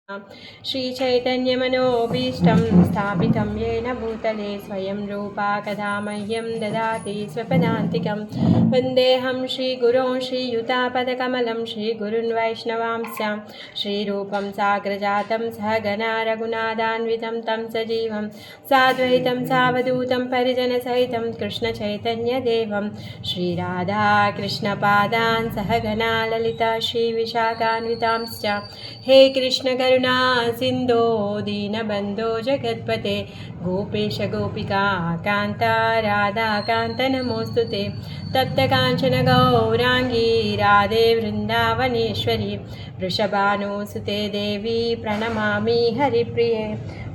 श्रीचैतन्यमनोभीष्टं स्थापितं येन भूतले स्वयं रूपा कदा मह्यं ददाति स्वपदान्तिकं वन्देऽहं श्रीगुरों श्रीयुतापदकमलं श्रीगुरुन् वैष्णवांश्च श्रीरूपं साग्रजातं सहगना रघुनाथान्वितं तं सजीवं साद्वैतं सावधूतं परिजनसहितं कृष्णचैतन्यदेवं श्रीराधाकृष्णपादान् सहगना ललिता श्रीविशाखान्वितांश्च हे कृष्ण करुणा सिन्धो दीनबन्धो जगत्पते गोपेश गोपिका कान्ता राधाकान्त नमोऽस्तुते तप्तकाञ्चन गौराङ्गी राधे वृन्दावनेश्वरी वृषभानुसुते देवी प्रणमामि हरिप्रिये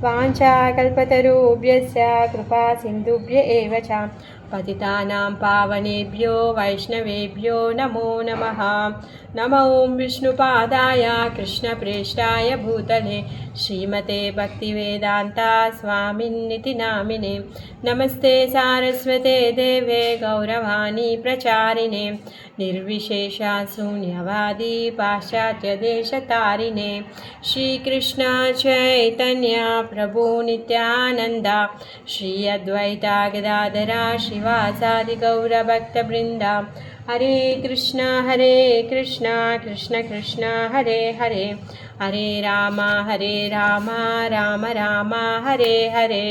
वाञ्छाकल्पतरुभ्यश्च कृपा सिन्धुभ्य एव च पतितानां पावनेभ्यो वैष्णवेभ्यो नमो नमः। नमो विष्णुपादाय कृष्णप्रेष्ठाय भूतले श्रीमते भक्तिवेदान्ता स्वामिन्निति नामिने नमस्ते सारस्वते देवे गौरवाणी प्रचारिणे निर्विशेषा शून्यवादी पाश्चात्यदेशतारिणे श्रीकृष्ण चैतन्य प्रभु नित्यानन्द श्री अद्वैता गदाधरा श्रीवासादि गौरभक्तवृन्दा हरे कृष्ण कृष्ण कृष्ण हरे हरे हरे राम राम राम हरे हरे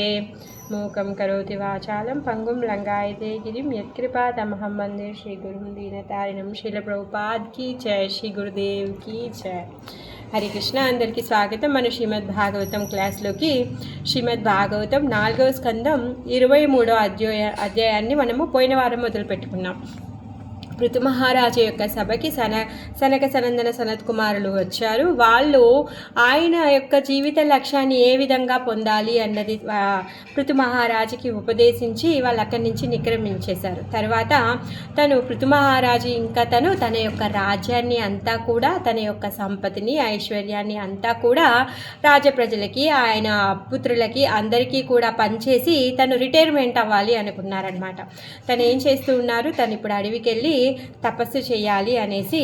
मूकं करोति वाचालं पंगुं लंगायते गिरिं यत्कृपातमहं वन्दे श्रीगुरुं दीनतारिणं श्रीलप्रभुपाद की जय, श्री गुरुदेव की जय। हरे कृष्ण अंदरिकी स्वागतम। मन श्रीमद् भागवतम क्लास्लोकी श्रीमद् भागवतम 4వ స్కందం 23వ అధ్యాయాన్ని మనము పోయిన వారం మొదలు పెట్టుకున్నాం. పృథు మహారాజు యొక్క సభకి సనక సనందన సనత్ కుమారులు వచ్చారు. వాళ్ళు ఆయన యొక్క జీవిత లక్ష్యాన్ని ఏ విధంగా పొందాలి అన్నది పృథు మహారాజుకి ఉపదేశించి వాళ్ళు అక్కడి నుంచి నిక్రమించేశారు. తర్వాత తను పృథు మహారాజు ఇంకా తన యొక్క రాజ్యాన్ని అంతా కూడా, తన యొక్క సంపత్తిని ఐశ్వర్యాన్ని అంతా కూడా రాజప్రజలకి, ఆయన పుత్రులకి అందరికీ కూడా పనిచేసి తను రిటైర్మెంట్ అవ్వాలి అనుకున్నారనమాట. తను ఏం చేస్తూ ఉన్నారు, తను ఇప్పుడు అడవికి వెళ్ళి తపస్సు చేయాలి అనేసి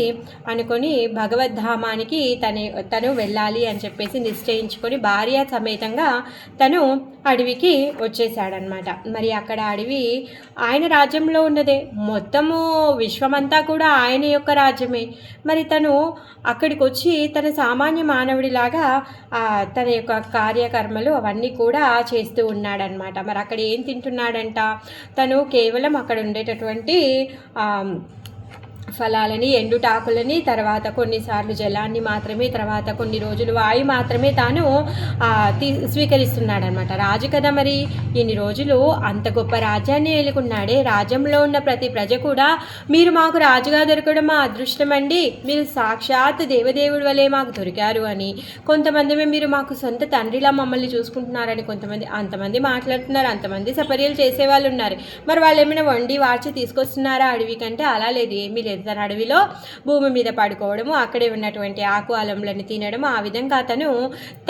అనుకొని భగవద్ధామానికి తను వెళ్ళాలి అని చెప్పేసి నిశ్చయించుకొని భార్య సమేతంగా తను అడవికి వచ్చేసాడనమాట. మరి అక్కడ అడవి ఆయన రాజ్యంలో ఉన్నదే, మొత్తము విశ్వమంతా కూడా ఆయన యొక్క రాజ్యమే. మరి తను అక్కడికి వచ్చి తన సామాన్య మానవుడిలాగా తన యొక్క కార్యకర్మలు అవన్నీ కూడా చేస్తూ ఉన్నాడనమాట. మరి అక్కడ ఏం తింటున్నాడంట, తను కేవలం అక్కడ ఉండేటటువంటి ఫలాలని, ఎండుటాకులని, తర్వాత కొన్నిసార్లు జలాన్ని మాత్రమే, తర్వాత కొన్ని రోజులు వాయు మాత్రమే తాను స్వీకరిస్తున్నాడనమాట. రాజు కదా, మరి ఇన్ని రోజులు అంత గొప్ప రాజ్యాన్ని ఏలుకున్నాడే, రాజ్యంలో ఉన్న ప్రతి ప్రజ కూడా మీరు మాకు రాజుగా దొరకడం మా అదృష్టం అండి, మీరు సాక్షాత్ దేవదేవుడి వలె మాకు దొరికారు అని, కొంతమంది మీరు మాకు సొంత తండ్రిలా మమ్మల్ని చూసుకుంటున్నారని అంతమంది మాట్లాడుతున్నారు. అంతమంది సపర్యలు చేసేవాళ్ళు ఉన్నారు. మరి వాళ్ళు ఏమైనా వండి వార్చి తీసుకొస్తున్నారా అడవి కంటే? అలా లేదు, ఏమీ లేదు. తన అడవిలో భూమి మీద పడుకోవడము, అక్కడే ఉన్నటువంటి ఆకు అలంలను తినడము, ఆ విధంగా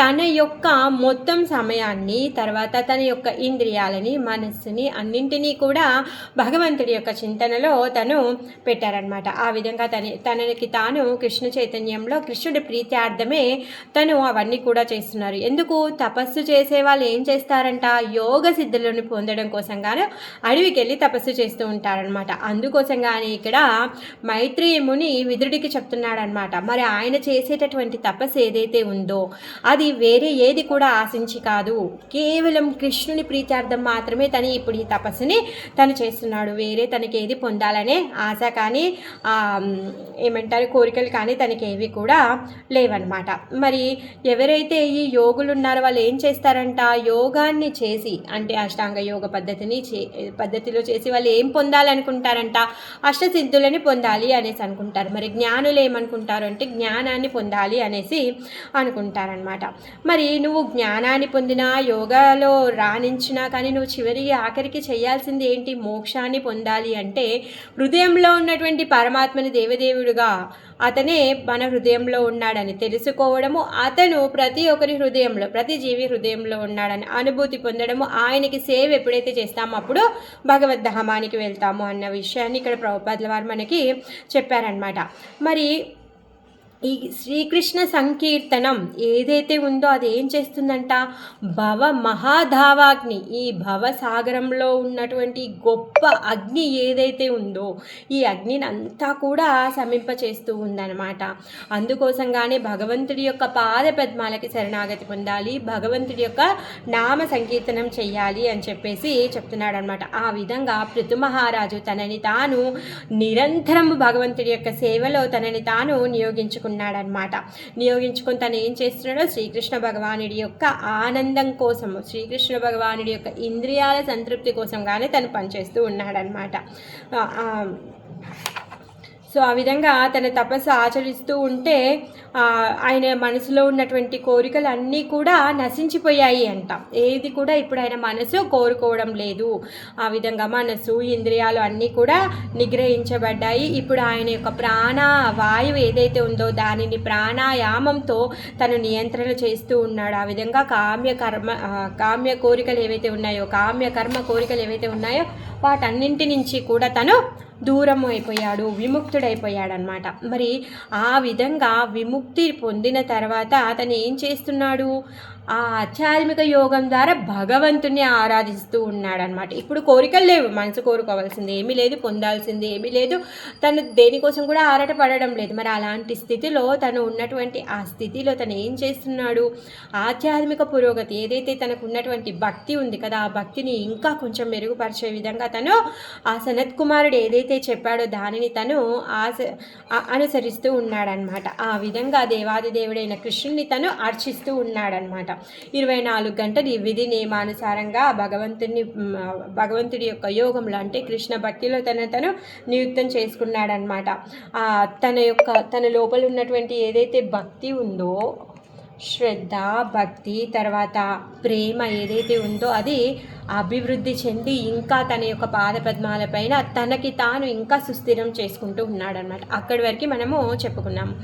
తన యొక్క మొత్తం సమయాన్ని, తర్వాత తన యొక్క ఇంద్రియాలని, మనస్సుని అన్నింటినీ కూడా భగవంతుడి యొక్క చింతనలో తను పెట్టారనమాట. ఆ విధంగా తనకి తాను కృష్ణ చైతన్యంలో కృష్ణుడి ప్రీత్యార్థమే తను అవన్నీ కూడా చేస్తున్నారు. ఎందుకు? తపస్సు చేసే వాళ్ళు ఏం చేస్తారంట, యోగ సిద్ధులను పొందడం కోసంగానే అడవికి వెళ్ళి తపస్సు చేస్తూ ఉంటారనమాట. అందుకోసంగానే ఇక్కడ మైత్రేయ ముని విదురుడికి చెప్తున్నాడనమాట. మరి ఆయన చేసేటటువంటి తపస్సు ఏదైతే ఉందో అది వేరే ఏది కూడా ఆశించి కాదు, కేవలం కృష్ణుని ప్రీత్యార్థం మాత్రమే తను ఇప్పుడు ఈ తపస్సుని తను చేస్తున్నాడు. వేరే తనకి ఏది పొందాలనే ఆశ కానీ ఏమంటారు కోరికలు కానీ తనకి ఏవి కూడా లేవన్నమాట. మరి ఎవరైతే ఈ యోగులు ఉన్నారో వాళ్ళు ఏం చేస్తారంట, యోగాన్ని చేసి, అంటే అష్టాంగ యోగ పద్ధతిలో చేసి వాళ్ళు ఏం పొందాలనుకుంటారంట, అష్టసిద్ధులని పొందాలి అనేసి అనుకుంటారు. మరి జ్ఞానులు ఏమనుకుంటారు అంటే జ్ఞానాన్ని పొందాలి అనేసి అనుకుంటారనమాట. మరి నువ్వు జ్ఞానాన్ని పొందినా, యోగాలో రాణించినా కానీ నువ్వు ఆఖరికి చేయాల్సింది ఏంటి, మోక్షాన్ని పొందాలి అంటే హృదయంలో ఉన్నటువంటి పరమాత్మని దేవదేవుడుగా అతనే మన హృదయంలో ఉన్నాడని తెలుసుకోవడము, అతను ప్రతి ఒక్కరి హృదయంలో, ప్రతి జీవి హృదయంలో ఉన్నాడని అనుభూతి పొందడము, ఆయనకి సేవ ఎప్పుడైతే చేస్తామో అప్పుడు భగవద్ధామానికి వెళ్తాము అన్న విషయాన్ని ఇక్కడ ప్రభుపాదుల వారు మనకి చెప్పారనమాట. మరి ఈ శ్రీకృష్ణ సంకీర్తనం ఏదైతే ఉందో అది ఏం చేస్తుందంట, భవ మహాధావాగ్ని, ఈ భవసాగరంలో ఉన్నటువంటి గొప్ప అగ్ని ఏదైతే ఉందో ఈ అగ్నిని అంతా కూడా శమింపచేస్తూ ఉందన్నమాట. అందుకోసంగానే భగవంతుడి యొక్క పాద పద్మాలకి శరణాగతి పొందాలి, భగవంతుడి యొక్క నామ సంకీర్తనం చెయ్యాలి అని చెప్పేసి చెప్తున్నాడు అనమాట. ఆ విధంగా పృథు మహారాజు తనని తాను నిరంతరము భగవంతుడి యొక్క సేవలో తనని తాను నియోగించుకున్నాడనమాట. నియోగించుకొని తను ఏం చేస్తున్నాడో శ్రీకృష్ణ భగవానుడి యొక్క ఆనందం కోసము, శ్రీకృష్ణ భగవానుడి యొక్క ఇంద్రియాల సంతృప్తి కోసంగానే తను పనిచేస్తూ ఉన్నాడనమాట. సో ఆ విధంగా తన తపస్సు ఆచరిస్తూ ఉంటే ఆయన మనసులో ఉన్నటువంటి కోరికలు అన్నీ కూడా నశించిపోయాయి అంట. ఏది కూడా ఇప్పుడు ఆయన మనసు కోరుకోవడం లేదు. ఆ విధంగా మనసు ఇంద్రియాలు అన్నీ కూడా నిగ్రహించబడ్డాయి. ఇప్పుడు ఆయన యొక్క ప్రాణ వాయువు ఏదైతే ఉందో దానిని ప్రాణాయామంతో తను నియంత్రణ చేస్తూ ఉన్నాడు. ఆ విధంగా కామ్య కోరికలు ఏవైతే ఉన్నాయో, కామ్య కర్మ కోరికలు ఏవైతే ఉన్నాయో వాటన్నింటి నుంచి కూడా తను దూరం అయిపోయాడు, విముక్తుడైపోయాడనమాట. మరి ఆ విధంగా విముక్తి పొందిన తర్వాత అతను ఏం చేస్తున్నాడు, ఆ ఆధ్యాత్మిక యోగం ద్వారా భగవంతుని ఆరాధిస్తూ ఉన్నాడనమాట. ఇప్పుడు కోరికలు లేవు, మనసు కోరుకోవాల్సింది ఏమీ లేదు, పొందాల్సింది ఏమీ లేదు, తను దేనికోసం కూడా ఆరాటపడడం లేదు. మరి అలాంటి స్థితిలో తను ఉన్నటువంటి ఆ స్థితిలో తను ఏం చేస్తున్నాడు, ఆధ్యాత్మిక పురోగతి ఏదైతే తనకు ఉన్నటువంటి భక్తి ఉంది కదా, ఆ భక్తిని ఇంకా కొంచెం మెరుగుపరిచే విధంగా తను ఆ సనత్ కుమారుడు ఏదైతే చెప్పాడో దానిని తను అనుసరిస్తూ ఉన్నాడనమాట. ఆ విధంగా దేవాది దేవుడైన కృష్ణుని తను అర్చిస్తూ ఉన్నాడనమాట. 24 గంటలు ఈ విధి నియమానుసారంగా భగవంతుడి యొక్క యోగంలో అంటే కృష్ణ భక్తిలో తను నియుక్తం చేసుకున్నాడనమాట. తన లోపల ఉన్నటువంటి ఏదైతే భక్తి ఉందో, శ్రద్ధ, భక్తి, తర్వాత ప్రేమ ఏదైతే ఉందో అది అభివృద్ధి చెంది ఇంకా తన యొక్క పాదపద్మాలపైన తనకి తాను ఇంకా సుస్థిరం చేసుకుంటూ ఉన్నాడనమాట. అక్కడి వరకు మనము చెప్పుకున్నాము.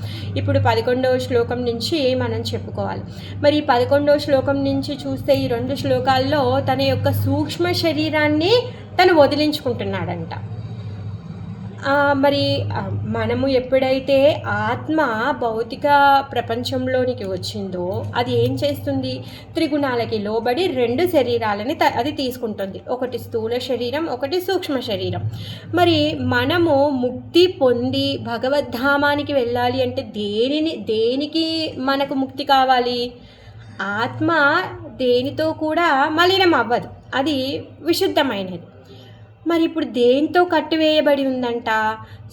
ఇప్పుడు 11వ శ్లోకం నుంచి మనం చెప్పుకోవాలి. మరి 11వ శ్లోకం నుంచి చూస్తే ఈ 2 శ్లోకాల్లో తన యొక్క సూక్ష్మ శరీరాన్ని తను వదిలించుకుంటున్నాడంట. మరి మనము ఎప్పుడైతే ఆత్మ భౌతిక ప్రపంచంలోనికి వచ్చిందో అది ఏం చేస్తుంది, త్రిగుణాలకి లోబడి 2 శరీరాలని అది తీసుకుంటుంది. ఒకటి స్థూల శరీరం, ఒకటి సూక్ష్మ శరీరం. మరి మనము ముక్తి పొంది భగవద్ధామానికి వెళ్ళాలి అంటే దేనికి మనకు ముక్తి కావాలి, ఆత్మ దేనితో కూడా మలినం అవ్వదు, అది విశుద్ధమైనది. మరి ఇప్పుడు దేంతో కట్టివేయబడి ఉందంట,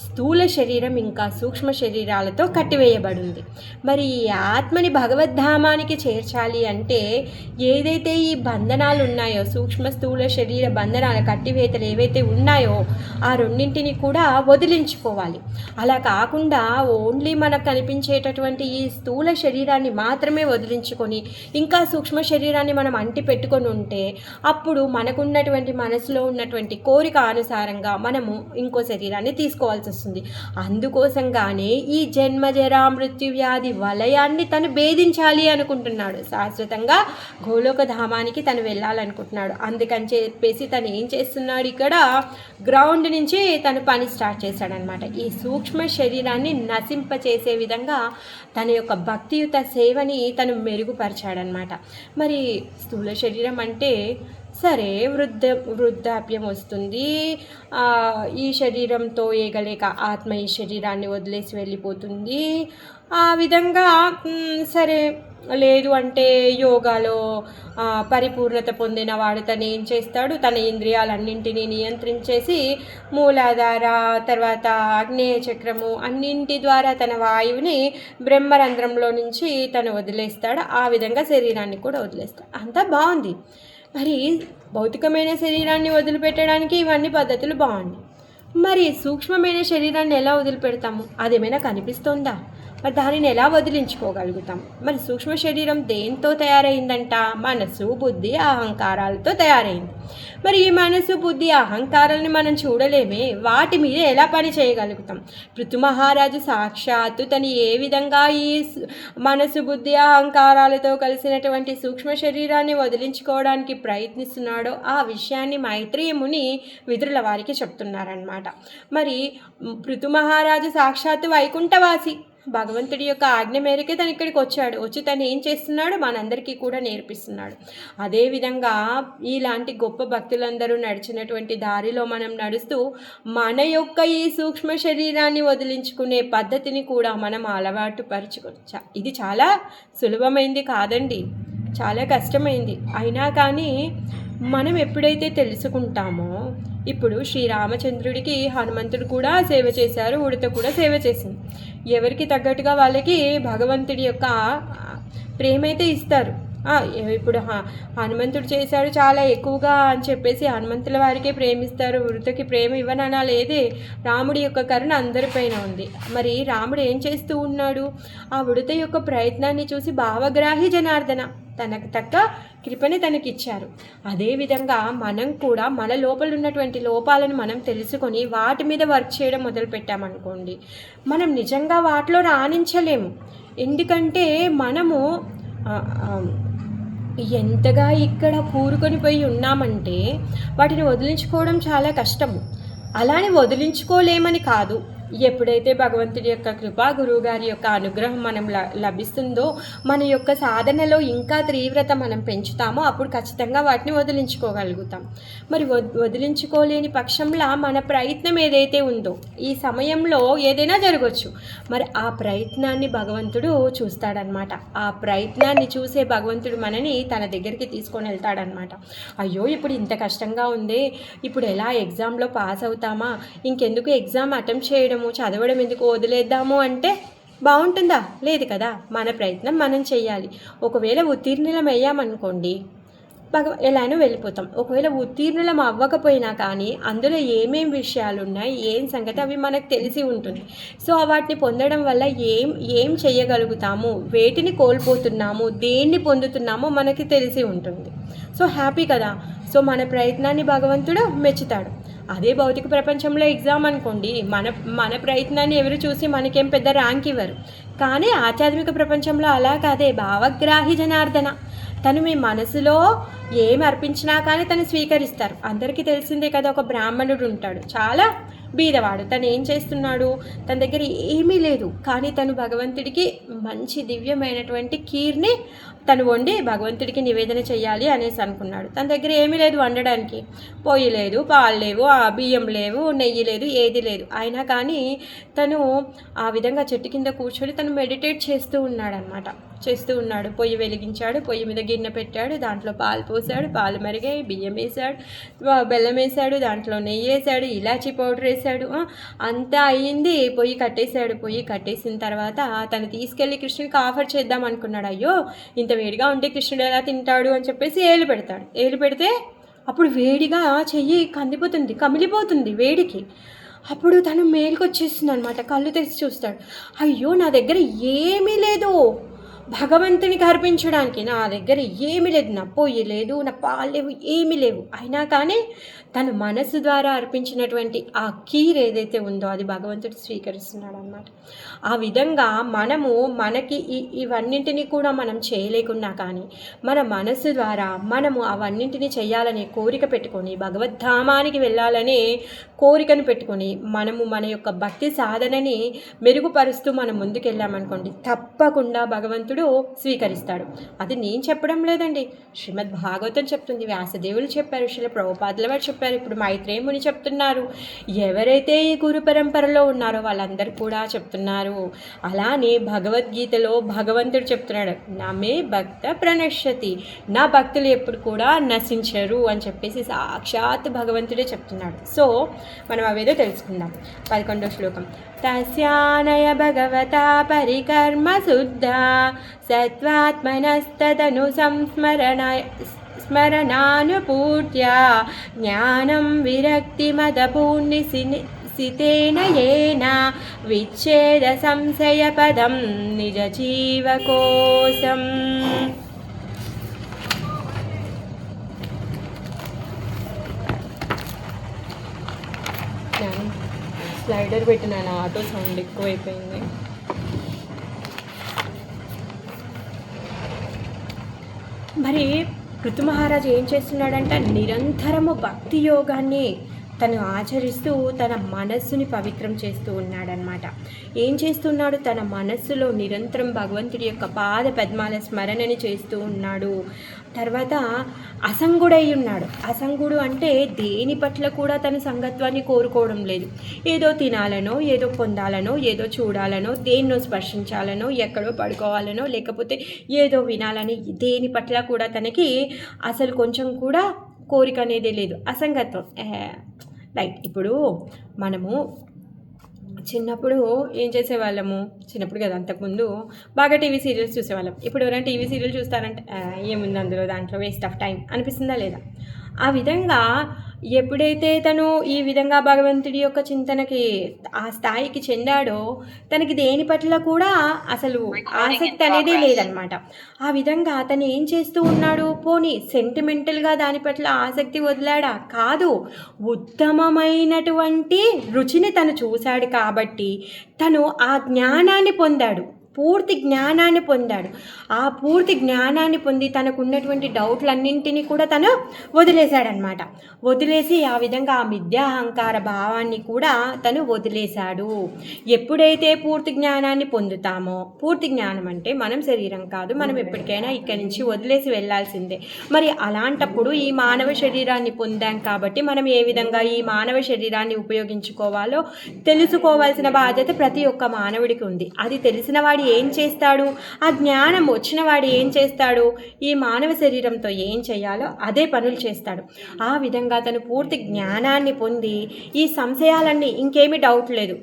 స్థూల శరీరం ఇంకా సూక్ష్మ శరీరాలతో కట్టివేయబడి ఉంది. మరి ఈ ఆత్మని భగవద్ధామానికి చేర్చాలి అంటే ఏదైతే ఈ బంధనాలు ఉన్నాయో, సూక్ష్మ స్థూల శరీర బంధనాల కట్టివేతలు ఏవైతే ఉన్నాయో ఆ రెండింటిని కూడా వదిలించుకోవాలి. అలా కాకుండా ఓన్లీ మనకు కనిపించేటటువంటి ఈ స్థూల శరీరాన్ని మాత్రమే వదిలించుకొని ఇంకా సూక్ష్మ శరీరాన్ని మనం అంటి పెట్టుకొని ఉంటే అప్పుడు మనకున్నటువంటి మనసులో ఉన్నటువంటి కోరిక అనుసారంగా మనము ఇంకో శరీరాన్ని తీసుకోవాల్సి వస్తుంది. అందుకోసంగానే ఈ జన్మ జరా మృత్యు వ్యాధి వలయాన్ని తను భేదించాలి అనుకుంటున్నాడు. శాశ్వతంగా గోలోక ధామానికి తను వెళ్ళాలనుకుంటున్నాడు. అందుకని చెప్పేసి తను ఏం చేస్తున్నాడు, ఇక్కడ గ్రౌండ్ నుంచి తను పని స్టార్ట్ చేశాడనమాట. ఈ సూక్ష్మ శరీరాన్ని నశింపచేసే విధంగా తన యొక్క భక్తియుత సేవని తను మెరుగుపరిచాడనమాట. మరి స్థూల శరీరం అంటే సరే వృద్ధాప్యం వస్తుంది, ఈ శరీరంతో ఏగలేక ఆత్మ ఈ శరీరాన్ని వదిలేసి వెళ్ళిపోతుంది. ఆ విధంగా సరే లేదు అంటే యోగాలో పరిపూర్ణత పొందిన వాడు తను ఏం చేస్తాడు, తన ఇంద్రియాలన్నింటినీ నియంత్రించేసి మూలాధార, తర్వాత ఆగ్నేయ చక్రము అన్నింటి ద్వారా తన వాయువుని బ్రహ్మరంధ్రంలో నుంచి తను వదిలేస్తాడు. ఆ విధంగా శరీరాన్ని కూడా వదిలేస్తాడు. అంతా బాగుంది. మరి భౌతికమైన శరీరాన్ని వదిలిపెట్టడానికి ఇవన్నీ పద్ధతులు బాగుంది. మరి సూక్ష్మమైన శరీరాన్ని ఎలా వదిలిపెడతాము, అదేమైనా కనిపిస్తుందా? మరి దానిని ఎలా వదిలించుకోగలుగుతాం? మరి సూక్ష్మ శరీరం దేంతో తయారైందంట, మనసు, బుద్ధి, అహంకారాలతో తయారైంది. మరి ఈ మనసు, బుద్ధి, అహంకారాలని మనం చూడలేమే, వాటి మీద ఎలా పని చేయగలుగుతాం? పృథు మహారాజు సాక్షాత్తు తను ఏ విధంగా ఈ మనసు, బుద్ధి, అహంకారాలతో కలిసినటువంటి సూక్ష్మ శరీరాన్ని వదిలించుకోవడానికి ప్రయత్నిస్తున్నాడో ఆ విషయాన్ని మైత్రేయ ముని విదురుల వారికి చెప్తున్నారనమాట. మరి పృథు మహారాజు సాక్షాత్తు వైకుంఠవాసి, భగవంతుడి యొక్క ఆజ్ఞ మేరకే తను ఇక్కడికి వచ్చాడు. వచ్చి తను ఏం చేస్తున్నాడు మనందరికీ కూడా నేర్పిస్తున్నాడు. అదేవిధంగా ఇలాంటి గొప్ప భక్తులందరూ నడిచినటువంటి దారిలో మనం నడుస్తూ మన యొక్క ఈ సూక్ష్మ శరీరాన్ని వదిలించుకునే పద్ధతిని కూడా మనం అలవాటు పరుచుకోవచ్చు. ఇది చాలా సులభమైంది కాదండి, చాలా కష్టమైంది. అయినా కానీ మనం ఎప్పుడైతే తెలుసుకుంటామో, ఇప్పుడు శ్రీరామచంద్రుడికి హనుమంతుడు కూడా సేవ చేశారు, ఉడత కూడా సేవ చేసింది. ఎవరికి తగ్గట్టుగా వాళ్ళకి భగవంతుడి యొక్క ప్రేమ అయితే ఇస్తారు. ఇప్పుడు హనుమంతుడు చేశాడు చాలా ఎక్కువగా అని చెప్పేసి హనుమంతుల వారికే ప్రేమిస్తారు, ఉడతకి ప్రేమ ఇవ్వననా లేదే. రాముడి యొక్క కరుణ అందరిపైన ఉంది. మరి రాముడు ఏం చేస్తూ ఉన్నాడు? ఆ ఉడత యొక్క ప్రయత్నాన్ని చూసి భావగ్రాహి జనార్దన తనకు తగ్గ కృపని తనకిచ్చారు. అదేవిధంగా మనం కూడా మన లోపల ఉన్నటువంటి లోపాలను మనం తెలుసుకొని వాటి మీద వర్క్ చేయడం మొదలుపెట్టామనుకోండి, మనం నిజంగా వాటిలో రాణించలేము. ఎందుకంటే మనము ఎంతగా ఇక్కడ కూరుకొని పోయి ఉన్నామంటే వాటిని వదిలించుకోవడం చాలా కష్టము. అలానే వదిలించుకోలేమని కాదు, ఎప్పుడైతే భగవంతుడి యొక్క కృప, గురువుగారి యొక్క అనుగ్రహం మనం లభిస్తుందో, మన యొక్క సాధనలో ఇంకా తీవ్రత మనం పెంచుతామో అప్పుడు ఖచ్చితంగా వాటిని వదిలించుకోగలుగుతాం. మరి వదిలించుకోలేని పక్షంలో మన ప్రయత్నం ఏదైతే ఉందో ఈ సమయంలో ఏదైనా జరగవచ్చు. మరి ఆ ప్రయత్నాన్ని భగవంతుడు చూస్తాడనమాట. ఆ ప్రయత్నాన్ని చూసే భగవంతుడు మనని తన దగ్గరికి తీసుకొని వెళ్తాడనమాట. అయ్యో ఇప్పుడు ఇంత కష్టంగా ఉంది, ఇప్పుడు ఎలా ఎగ్జామ్లో పాస్ అవుతామా, ఇంకెందుకు ఎగ్జామ్ అటెంప్ట్ చేయడం, చదవడం ఎందుకు, వదిలేద్దాము అంటే బాగుంటుందా? లేదు కదా. మన ప్రయత్నం మనం చెయ్యాలి. ఒకవేళ ఉత్తీర్ణులం అయ్యామనుకోండి ఎలానో వెళ్ళిపోతాం. ఒకవేళ ఉత్తీర్ణులం అవ్వకపోయినా కానీ అందులో ఏమేం విషయాలు ఉన్నాయి, ఏం సంగతి అవి మనకు తెలిసి ఉంటుంది. సో వాటిని పొందడం వల్ల ఏం చేయగలుగుతాము, వేటిని కోల్పోతున్నాము, దేన్ని పొందుతున్నామో మనకి తెలిసి ఉంటుంది. సో హ్యాపీ కదా. సో మన ప్రయత్నాన్ని భగవంతుడు మెచ్చుతాడు. అదే భౌతిక ప్రపంచంలో ఎగ్జామ్ అనుకోండి, మన ప్రయత్నాన్ని ఎవరు చూసి మనకేం పెద్ద ర్యాంక్ ఇవ్వరు. కానీ ఆధ్యాత్మిక ప్రపంచంలో అలా కాదే. భావగ్రాహి జనార్దన తను మీ మనసులో ఏమి అర్పించినా కానీ తను స్వీకరిస్తారు. అందరికీ తెలిసిందే కదా, ఒక బ్రాహ్మణుడు ఉంటాడు, చాలా బీదవాడు. తను ఏం చేస్తున్నాడు, తన దగ్గర ఏమీ లేదు, కానీ తను భగవంతుడికి మంచి దివ్యమైనటువంటి కీర్ని తను వండి భగవంతుడికి నివేదన చేయాలి అనేసి అనుకున్నాడు. తన దగ్గర ఏమీ లేదు వండడానికి, పొయ్యి లేదు, పాలు లేవు, బియ్యం లేవు, నెయ్యి లేదు, ఏది లేదు. అయినా కానీ తను ఆ విధంగా చెట్టు కింద కూర్చొని తను మెడిటేట్ చేస్తూ ఉన్నాడు. పొయ్యి వెలిగించాడు, పొయ్యి మీద గిన్నె పెట్టాడు, దాంట్లో పాలు పోసాడు, పాలు మరిగాయి, బియ్యం వేసాడు, బెల్లం వేసాడు, దాంట్లో నెయ్యి వేసాడు, ఇలాచీ పౌడర్ వేసాడు, అంతా అయ్యింది. పొయ్యి కట్టేశాడు. పొయ్యి కట్టేసిన తర్వాత తను తీసుకెళ్ళి కృష్ణుడికి ఆఫర్ చేద్దాం అనుకున్నాడు. అయ్యో ఇంత వేడిగా ఉంటే కృష్ణుడు ఎలా తింటాడు అని చెప్పేసి ఏలు పెడతాడు. ఏలు పెడితే అప్పుడు వేడిగా చెయ్యి కందిపోతుంది, కమిలిపోతుంది వేడికి. అప్పుడు తను మేలుకొచ్చేస్తుంది అనమాట. కళ్ళు తెరిచి చూస్తాడు. అయ్యో నా దగ్గర ఏమీ లేదు భగవంతునికి అర్పించడానికి, నా దగ్గర ఏమీ లేదు, నా పొయ్యి లేదు, నా పాలు లేవు, ఏమీ లేవు. అయినా కానీ తన మనసు ద్వారా అర్పించినటువంటి ఆ కీర్ ఏదైతే ఉందో అది భగవంతుడు స్వీకరిస్తున్నాడు అన్నమాట. ఆ విధంగా మనకి ఇవన్నింటినీ కూడా మనం చేయలేకున్నా కానీ మన మనసు ద్వారా మనము అవన్నింటినీ చేయాలనే కోరిక పెట్టుకొని భగవద్ధామానికి వెళ్ళాలనే కోరికను పెట్టుకొని మన యొక్క భక్తి సాధనని మెరుగుపరుస్తూ మనం ముందుకెళ్ళామనుకోండి, తప్పకుండా భగవంతుడు స్వీకరిస్తాడు. అది నేను చెప్పడం లేదండి, శ్రీమద్ భాగవతం చెప్తుంది, వ్యాసదేవులు చెప్పారు, శ్రీల ప్రభుపాదుల వారు చెప్పారు, ఇప్పుడు మైత్రేయ ముని చెప్తున్నారు. ఎవరైతే ఈ గురు పరంపరలో ఉన్నారో వాళ్ళందరూ కూడా చెప్తున్నారు. అలానే భగవద్గీతలో భగవంతుడు చెప్తున్నాడు, నమే భక్త ప్రణశ్యతి, నా భక్తులు ఎప్పుడు కూడా నశించరు అని చెప్పేసి సాక్షాత్ భగవంతుడే చెప్తున్నాడు. సో మనం అవేదో తెలుసుకుందాం. 11వ శ్లోకం. తస్యానయ భగవతా పరికర్మ శుద్ధ సత్వాత్మనస్తదను స్మరణానుపూర్య జ్ఞానం విరక్తిమదపూర్ణిసితేన యేన విచ్ఛేద సంశయ పదం నిజ జీవకోశం. స్లైడర్ పెట్టిన ఆటో సౌండ్ ఎక్కువైపోయింది. మరి పృథు మహారాజు ఏం చేస్తున్నాడంటే నిరంతరము భక్తి యోగాన్ని తను ఆచరిస్తూ తన మనస్సుని పవిత్రం చేస్తూ ఉన్నాడనమాట. ఏం చేస్తున్నాడు? తన మనస్సులో నిరంతరం భగవంతుడి యొక్క పాద పద్మాల స్మరణని చేస్తూ ఉన్నాడు. తర్వాత అసంగుడై ఉన్నాడు. అసంగుడు అంటే దేని పట్ల కూడా తన సంగత్వాన్ని కోరుకోవడం లేదు. ఏదో తినాలనో, ఏదో పొందాలనో, ఏదో చూడాలనో, దేన్నో స్పర్శించాలనో, ఎక్కడో పడుకోవాలనో, లేకపోతే ఏదో వినాలని దేని పట్ల కూడా తనకి అసలు కొంచెం కూడా కోరిక అనేదే లేదు. అసంగత్వం. రైట్. ఇప్పుడు మనము చిన్నప్పుడు ఏం చేసేవాళ్ళము? చిన్నప్పుడు కదా, అంతకుముందు బాగా టీవీ సీరియల్స్ చూసేవాళ్ళం. ఇప్పుడు ఎవరైనా టీవీ సీరియల్ చూస్తారంటే ఏముంది అందులో, దాంట్లో వేస్ట్ ఆఫ్ టైం అనిపిస్తుందా లేదా? ఆ విధంగా ఎప్పుడైతే తను ఈ విధంగా భగవంతుడి యొక్క చింతనకి ఆ స్థాయికి చెందాడో తనకి దేని పట్ల కూడా అసలు ఆసక్తి అనేది లేదనమాట. ఆ విధంగా తను ఏం చేస్తూ ఉన్నాడు? పోనీ సెంటిమెంటల్గా దాని పట్ల ఆసక్తి వదిలాడా? కాదు. ఉత్తమమైనటువంటి రుచిని తను చూశాడు కాబట్టి తను ఆ జ్ఞానాన్ని పొందాడు. పూర్తి జ్ఞానాన్ని పొందాడు. ఆ పూర్తి జ్ఞానాన్ని పొంది తనకున్నటువంటి డౌట్లన్నింటినీ కూడా తను వదిలేశాడనమాట. వదిలేసి ఆ విధంగా ఆ మిథ్యాహంకార భావాన్ని కూడా తను వదిలేశాడు. ఎప్పుడైతే పూర్తి జ్ఞానాన్ని పొందుతామో, పూర్తి జ్ఞానం అంటే మనం శరీరం కాదు, మనం ఎప్పటికైనా ఇక్కడి నుంచి వదిలేసి వెళ్ళాల్సిందే. మరి అలాంటప్పుడు ఈ మానవ శరీరాన్ని పొందాం కాబట్టి మనం ఏ విధంగా ఈ మానవ శరీరాన్ని ఉపయోగించుకోవాలో తెలుసుకోవాల్సిన బాధ్యత ప్రతి ఒక్క మానవుడికి ఉంది. అది తెలిసిన వాడు ఏం చేస్తాడు? ఆ జ్ఞానం వచ్చిన వాడు ఏం చేస్తాడు? ఈ మానవ శరీరంతో ఏం చేయాలో అదే పనులు చేస్తాడు. ఆ విధంగా తను పూర్తి జ్ఞానాన్ని పొంది ఈ సంశయాలన్నీ, ఇంకేమీ డౌట్ లేదు,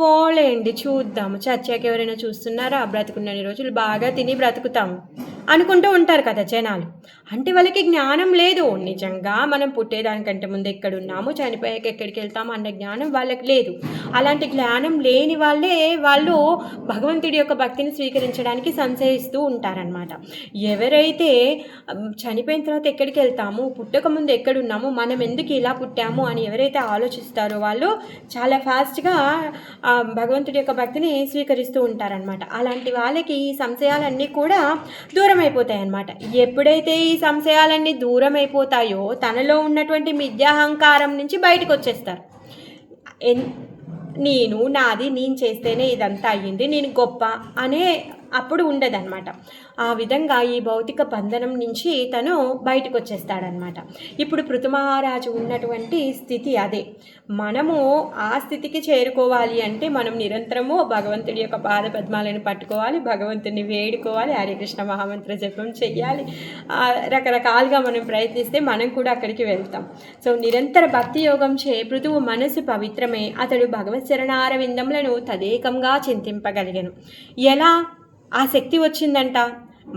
పోలేండి చూద్దాము, చచ్చాక ఎవరైనా చూస్తున్నారా, బ్రతుకున్నన్ని రోజులు బాగా తిని బ్రతుకుతాము అనుకుంటూ ఉంటారు కదా జనాలు. అంటే వాళ్ళకి జ్ఞానం లేదు. నిజంగా మనం పుట్టేదానికంటే ముందు ఎక్కడున్నాము, చనిపోయాక ఎక్కడికి వెళ్తాము అన్న జ్ఞానం వాళ్ళకి లేదు. అలాంటి జ్ఞానం లేని వాళ్ళు భగవంతుడి యొక్క భక్తిని స్వీకరించడానికి సంశయిస్తూ ఉంటారనమాట. ఎవరైతే చనిపోయిన తర్వాత ఎక్కడికి వెళ్తాము, పుట్టక ముందు ఎక్కడున్నాము, మనం ఎందుకు ఇలా పుట్టాము అని ఎవరైతే ఆలోచిస్తారో వాళ్ళు చాలా ఫాస్ట్గా భగవంతుడి యొక్క భక్తిని స్వీకరిస్తూ ఉంటారనమాట. అలాంటి వాళ్ళకి ఈ సంశయాలన్నీ కూడా దూరం అయిపోతాయి అన్నమాట. ఎప్పుడైతే ఈ సంశయాలన్నీ దూరం అయిపోతాయో తనలో ఉన్నటువంటి మిథ్యాహంకారం నుంచి బయటకు వచ్చేస్తారు. నేను నాది, నేను చేస్తేనే ఇదంతా అయ్యింది, నేను గొప్ప అనే అప్పుడు ఉండదన్నమాట. ఆ విధంగా ఈ భౌతిక బంధనం నుంచి తను బయటకు వచ్చేస్తాడనమాట. ఇప్పుడు పృథు మహారాజు ఉన్నటువంటి స్థితి అదే. మనము ఆ స్థితికి చేరుకోవాలి అంటే మనం నిరంతరము భగవంతుడి యొక్క పాద పద్మాలను పట్టుకోవాలి, భగవంతుడిని వేడుకోవాలి, హరే కృష్ణ మహామంత్ర జపం చెయ్యాలి. రకరకాలుగా మనం ప్రయత్నిస్తే మనం కూడా అక్కడికి వెళ్తాం. సో నిరంతర భక్తి యోగం చే పృథువు మనసు పవిత్రమే, అతడు భగవత్ చరణార విందములను తదేకంగా చింతింపగలిగాను. ఎలా ఆ శక్తి వచ్చిందంట?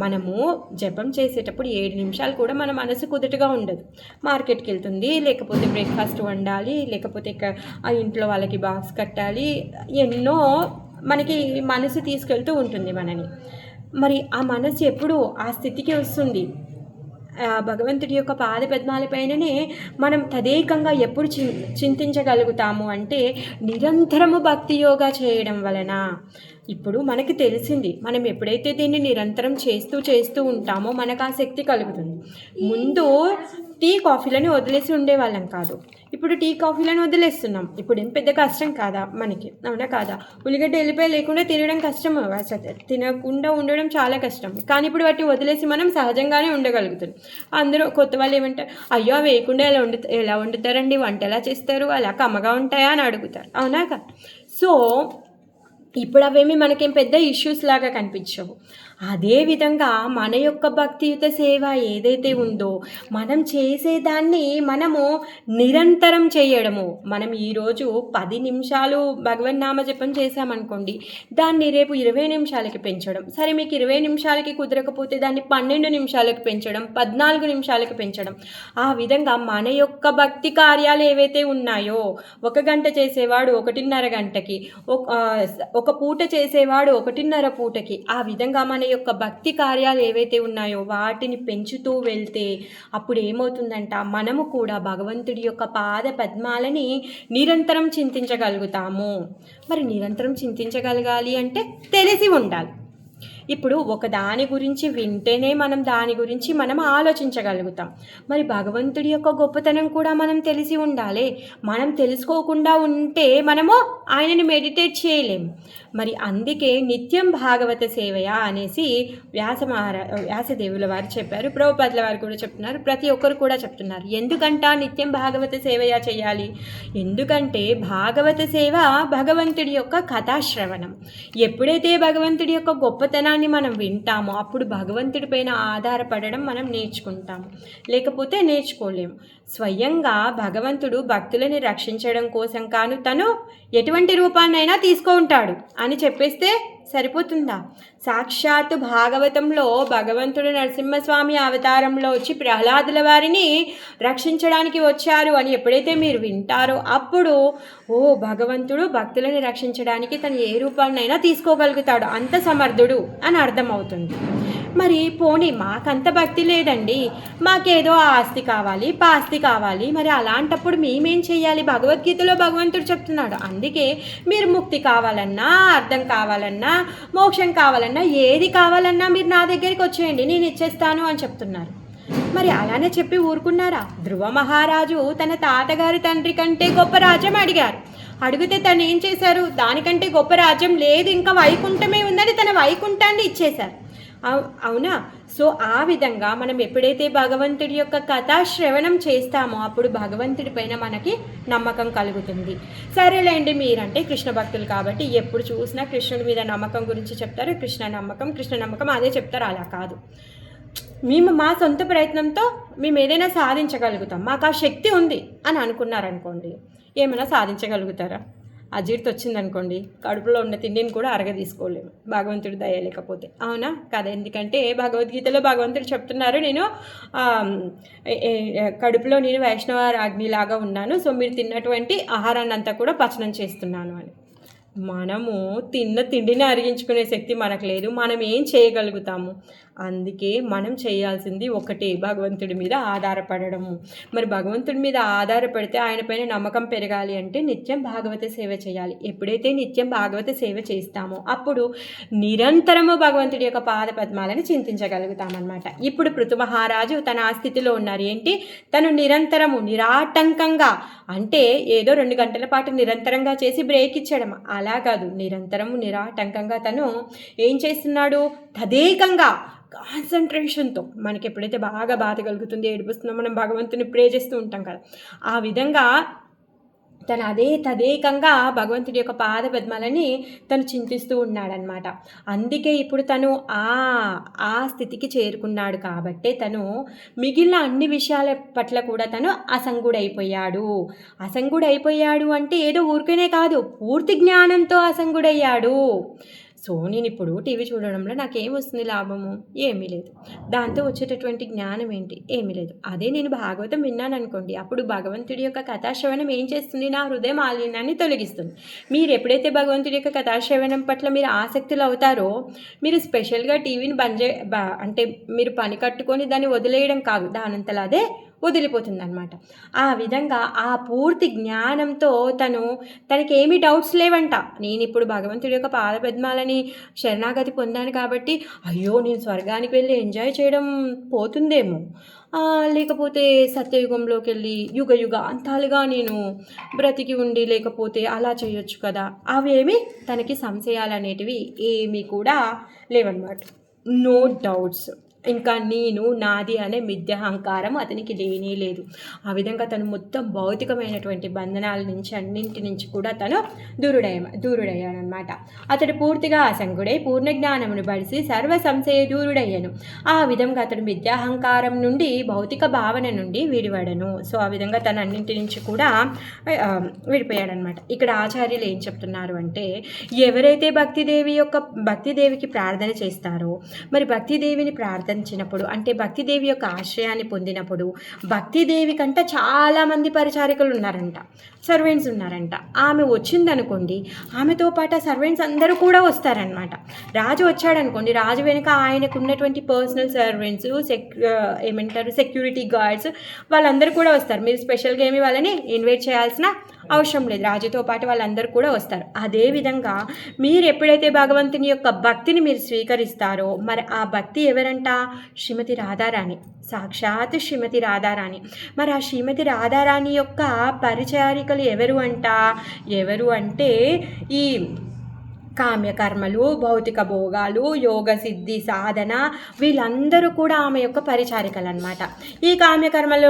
మనము జపం చేసేటప్పుడు 7 నిమిషాలు కూడా మన మనసు కుదుటగా ఉండదు. మార్కెట్కి వెళ్తుంది, లేకపోతే బ్రేక్ఫాస్ట్ వండాలి, లేకపోతే ఆ ఇంట్లో వాళ్ళకి బాక్స్ కట్టాలి, ఎన్నో మనకి మనసు తీసుకెళ్తూ ఉంటుంది మనని. మరి ఆ మనసు ఎప్పుడు ఆ స్థితికి వస్తుంది? భగవంతుడి యొక్క పాద పద్మాలపైననే మనం తదేకంగా ఎప్పుడు చింతించగలుగుతాము అంటే నిరంతరము భక్తి యోగా చేయడం వలన. ఇప్పుడు మనకి తెలిసింది, మనం ఎప్పుడైతే దీన్ని నిరంతరం చేస్తూ ఉంటామో మనకు ఆ శక్తి కలుగుతుంది. ముందు టీ కాఫీలను వదిలేసి ఉండేవాళ్ళం కాదు, ఇప్పుడు టీ కాఫీలను వదిలేస్తున్నాం. ఇప్పుడు ఏం పెద్ద కష్టం కాదా మనకి, అవునా కాదా? ఉల్లిగడ్డ ఎల్లిపాయ లేకుండా తినడం కష్టం, తినకుండా ఉండడం చాలా కష్టం. కానీ ఇప్పుడు వాటిని వదిలేసి మనం సహజంగానే ఉండగలుగుతున్నాం. అందరూ కొత్త వాళ్ళు ఏమంటారు, అయ్యో వేయకుండా ఎలా వండుతారండి, వంట ఎలా చేస్తారు, అలా కమ్మగా ఉంటాయా అని అడుగుతారు, అవునా కదా? సో ఇప్పుడు అవేమి మనకేం పెద్ద ఇష్యూస్ లాగా కనిపించవు. అదేవిధంగా మన యొక్క భక్తియుత సేవ ఏదైతే ఉందో మనం చేసేదాన్ని మనము నిరంతరం చేయడము. మనం ఈరోజు 10 నిమిషాలు భగవన్నామ జపం చేసామనుకోండి, దాన్ని రేపు 20 నిమిషాలకి పెంచడం. సరే మీకు 20 నిమిషాలకి కుదరకపోతే దాన్ని 12 నిమిషాలకు పెంచడం, 14 నిమిషాలకు పెంచడం. ఆ విధంగా మన యొక్క భక్తి కార్యాలు ఏవైతే ఉన్నాయో, 1 గంట చేసేవాడు 1:30 గంటకి, ఒక పూట చేసేవాడు 1:30 పూటకి, ఆ విధంగా మన యొక్క భక్తి కార్యాలు ఏవైతే ఉన్నాయో వాటిని పెంచుతూ వెళ్తే అప్పుడు ఏమవుతుందంట, మనము కూడా భగవంతుడి యొక్క పాద పద్మాలని నిరంతరం చింతించగలుగుతాము. మరి నిరంతరం చింతించగలగాలి అంటే తెలిసి ఉండాలి. ఇప్పుడు ఒక దాని గురించి వింటేనే మనం దాని గురించి మనం ఆలోచించగలుగుతాం. మరి భగవంతుడి యొక్క గొప్పతనం కూడా మనం తెలిసి ఉండాలి. మనం తెలుసుకోకుండా ఉంటే మనము ఆయనని మెడిటేట్ చేయలేము. మరి అందుకే నిత్యం భాగవత సేవయ అనేసి వ్యాసదేవుల వారు చెప్పారు. ప్రభుపాదుల వారు కూడా చెప్తున్నారు. ప్రతి ఒక్కరు కూడా చెప్తున్నారు. ఎందుకంట నిత్యం భాగవత సేవయ చేయాలి? ఎందుకంటే భాగవత సేవ భగవంతుడి యొక్క కథాశ్రవణం. ఎప్పుడైతే భగవంతుడి యొక్క గొప్పతనాన్ని మనం వింటామో అప్పుడు భగవంతుడి పైన ఆధారపడడం మనం నేర్చుకుంటాము, లేకపోతే నేర్చుకోలేము. స్వయంగా భగవంతుడు భక్తులని రక్షించడం కోసం కాను తను ఎటువంటి రూపాన్నైనా తీసుకుంటాడు అని చెప్పేస్తే సరిపోతుందా? సాక్షాత్తు భాగవతంలో భగవంతుడు నరసింహస్వామి అవతారంలో వచ్చి ప్రహ్లాదుల వారిని రక్షించడానికి వచ్చారు అని ఎప్పుడైతే మీరు వింటారో అప్పుడు భగవంతుడు భక్తులని రక్షించడానికి తను ఏ రూపాన్నైనా తీసుకోగలుగుతాడు, అంత సమర్థుడు అని అర్థమవుతుంది. మరి పోనీ మాకంత భక్తి లేదండి, మాకేదో ఆస్తి కావాలి, పాస్తి కావాలి, మరి అలాంటప్పుడు మేమేం చేయాలి? భగవద్గీతలో భగవంతుడు చెప్తున్నాడు. అందుకే మీరు ముక్తి కావాలన్నా, అర్థం కావాలన్నా, మోక్షం కావాలన్నా, ఏది కావాలన్నా మీరు నా దగ్గరికి వచ్చేయండి, నేను ఇచ్చేస్తాను అని చెప్తున్నారు. మరి అలానే చెప్పి ఊరుకున్నారా? ధ్రువ మహారాజు తన తాతగారి తండ్రి కంటే గొప్ప రాజ్యం అడిగారు. అడిగితే తను ఏం చేశారు? దానికంటే గొప్ప రాజ్యం లేదు, ఇంకా వైకుంఠమే ఉందని తన వైకుంఠాన్ని ఇచ్చేశారు. అవునా? సో ఆ విధంగా మనం ఎప్పుడైతే భగవంతుడి యొక్క కథా శ్రవణం చేస్తామో అప్పుడు భగవంతుడి పైన మనకి నమ్మకం కలుగుతుంది. సరేలేండి, మీరంటే కృష్ణ భక్తులు కాబట్టి ఎప్పుడు చూసినా కృష్ణుడి మీద నమ్మకం గురించి చెప్తారు. కృష్ణ నమ్మకం అదే చెప్తారు. అలా కాదు. మేము మా సొంత ప్రయత్నంతో మేము ఏదైనా సాధించగలుగుతాం, మాకు ఆ శక్తి ఉంది అని అనుకున్నారనుకోండి, ఏమైనా సాధించగలుగుతారా? అజీర్తి వచ్చిందనుకోండి, కడుపులో ఉన్న తిండిని కూడా అరగదీసుకోలేము భగవంతుడి దయ లేకపోతే. అవునా కదా? ఎందుకంటే భగవద్గీతలో భగవంతుడు చెప్తున్నారు, నేను కడుపులో నేను వైష్ణవ రాజ్ఞిలాగా ఉన్నాను, సో మీరు తిన్నటువంటి ఆహారాన్ని అంతా కూడా పచనం చేస్తున్నాను అని. మనము తిన్న తిండిని అరిగించుకునే శక్తి మనకు లేదు. మనం ఏం చేయగలుగుతాము? అందుకే మనం చేయాల్సింది ఒకటే, భగవంతుడి మీద ఆధారపడము. మరి భగవంతుడి మీద ఆధారపడితే ఆయన పైన నమ్మకం పెరగాలి అంటే నిత్యం భాగవత సేవ చేయాలి. ఎప్పుడైతే నిత్యం భాగవత సేవ చేస్తామో అప్పుడు నిరంతరము భగవంతుడి యొక్క పాద పద్మాలను చింతించగలుగుతామన్నమాట. ఇప్పుడు పృథు మహారాజు తన ఆ స్థితిలో ఉన్నారు. ఏంటి? తను నిరంతరము నిరాటంకంగా, అంటే ఏదో 2 గంటల పాటు నిరంతరంగా చేసి బ్రేక్ ఇచ్చడం అలా కాదు. నిరంతరము నిరాటంకంగా తను ఏం చేస్తున్నాడు? తదేకంగా కాన్సన్ట్రేషన్తో, మనకి ఎప్పుడైతే బాగా బాధ కలుగుతుంది, ఏడిపిస్తుందో మనం భగవంతుని ప్రే చేస్తూ ఉంటాం కదా, ఆ విధంగా తను తదేకంగా భగవంతుడి యొక్క పాద పద్మాలని తను చింతిస్తూ ఉన్నాడనమాట. అందుకే ఇప్పుడు తను ఆ స్థితికి చేరుకున్నాడు కాబట్టి తను మిగిలిన అన్ని విషయాల పట్ల కూడా తను అసంగుడైపోయాడు అంటే ఏదో ఊరికనే కాదు, పూర్తి జ్ఞానంతో అసంగుడయ్యాడు. సో నేను ఇప్పుడు టీవీ చూడడంలో నాకేం వస్తుంది లాభము? ఏమీ లేదు. దాంతో వచ్చేటటువంటి జ్ఞానం ఏంటి? ఏమీ లేదు. అదే నేను భాగవతం విన్నాను అనుకోండి, అప్పుడు భగవంతుడి యొక్క కథాశ్రవణం ఏం చేస్తుంది? నా హృదయ మాలిన్యాన్ని తొలగిస్తుంది. మీరు ఎప్పుడైతే భగవంతుడి యొక్క కథాశ్రవణం పట్ల మీరు ఆసక్తులు అవుతారో, మీరు స్పెషల్గా టీవీని అంటే మీరు పని కట్టుకొని దాన్ని వదిలేయడం కాదు, దానంతలా అదే వదిలిపోతుంది అనమాట. ఆ విధంగా ఆ పూర్తి జ్ఞానంతో తనకి ఏమీ డౌట్స్ లేవంట. నేను ఇప్పుడు భగవంతుడి యొక్క పాదపద్మాలని శరణాగతి పొందాను కాబట్టి అయ్యో నేను స్వర్గానికి వెళ్ళి ఎంజాయ్ చేయడం పోతుందేమో, లేకపోతే సత్యయుగంలోకి వెళ్ళి యుగ అంతాలుగా నేను బ్రతికి ఉండి లేకపోతే అలా చేయొచ్చు కదా, అవేమి తనకి సంశయాలు అనేటివి ఏమీ కూడా లేవన్నమాట. No doubts. ఇంకా నేను నాది అనే మిథ్యాహంకారం అతనికి లేనే లేదు. ఆ విధంగా తను మొత్తం భౌతికమైనటువంటి బంధనాల నుంచి అన్నింటి నుంచి కూడా తను దూరుడయ్యాడనమాట. అతడు పూర్తిగా అసంగుడై పూర్ణ జ్ఞానమును బడిసి సర్వ సంశయ దూరుడయ్యను. ఆ విధంగా అతడు మిథ్యాహంకారం నుండి భౌతిక భావన నుండి విడివడను. సో ఆ విధంగా తను అన్నింటి నుంచి కూడా విడిపోయాడనమాట. ఇక్కడ ఆచార్యులు ఏం చెప్తున్నారు అంటే, ఎవరైతే భక్తిదేవికి ప్రార్థన చేస్తారో, మరి భక్తిదేవిని ప్రార్థించినప్పుడు అంటే భక్తిదేవి యొక్క ఆశ్రయాన్ని పొందినప్పుడు, భక్తిదేవి కంటే చాలామంది పరిచారికలు ఉన్నారంట, సర్వెంట్స్ ఉన్నారంట. ఆమె వచ్చిందనుకోండి, ఆమెతో పాటు సర్వెంట్స్ అందరూ కూడా వస్తారనమాట. రాజు వచ్చాడనుకోండి, రాజు వెనుక ఆయనకు ఉన్నటువంటి పర్సనల్ సర్వెంట్స్, సెక్యూరిటీ గార్డ్స్ వాళ్ళందరూ కూడా వస్తారు. మీరు స్పెషల్గా ఏమి వాళ్ళని ఇన్వైట్ చేయాల్సిన అవసరం లేదు, రాజుతో పాటు వాళ్ళందరూ కూడా వస్తారు. అదేవిధంగా మీరు ఎప్పుడైతే భగవంతుని యొక్క భక్తిని మీరు స్వీకరిస్తారో మరి ఆ భక్తి ఎవరంట? శ్రీమతి రాధారాణి, సాక్షాత్ శ్రీమతి రాధారాణి. మరి ఆ శ్రీమతి రాధారాణి యొక్క పరిచారికలు ఎవరు అంటే ఈ కామ్యకర్మలు, భౌతిక భోగాలు, యోగ సిద్ధి సాధన, వీళ్ళందరూ కూడా ఆమె యొక్క పరిచారికలు అనమాట. ఈ కామ్యకర్మలు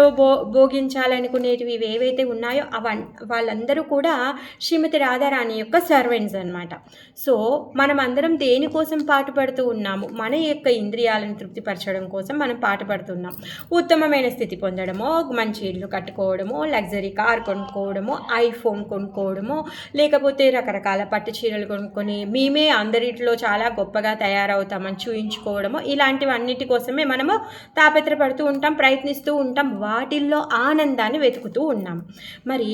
భోగించాలనుకునేటివి ఏవైతే ఉన్నాయో వాళ్ళందరూ కూడా శ్రీమతి రాధారాణి యొక్క సర్వెంట్స్ అనమాట. సో మనం అందరం దేనికోసం పాటుపడుతూ ఉన్నాము? మన యొక్క ఇంద్రియాలను తృప్తిపరచడం కోసం మనం పాటుపడుతున్నాం. ఉత్తమమైన స్థితి పొందడమో, మంచి ఇల్లు కట్టుకోవడమో, లగ్జరీ కార్ కొనుక్కోవడమో, ఐఫోన్ కొనుక్కోవడమో, లేకపోతే రకరకాల పట్టు చీరలు కొనుక్కొని మేమే అందరిట్లో చాలా గొప్పగా తయారవుతామని చూయించుకోవడము, ఇలాంటివన్నిటి కోసమే మనము తాపత్రపడుతూ ఉంటాం, ప్రయత్నిస్తూ ఉంటాం, వాటిల్లో ఆనందాన్ని వెతుకుతూ ఉన్నాం. మరి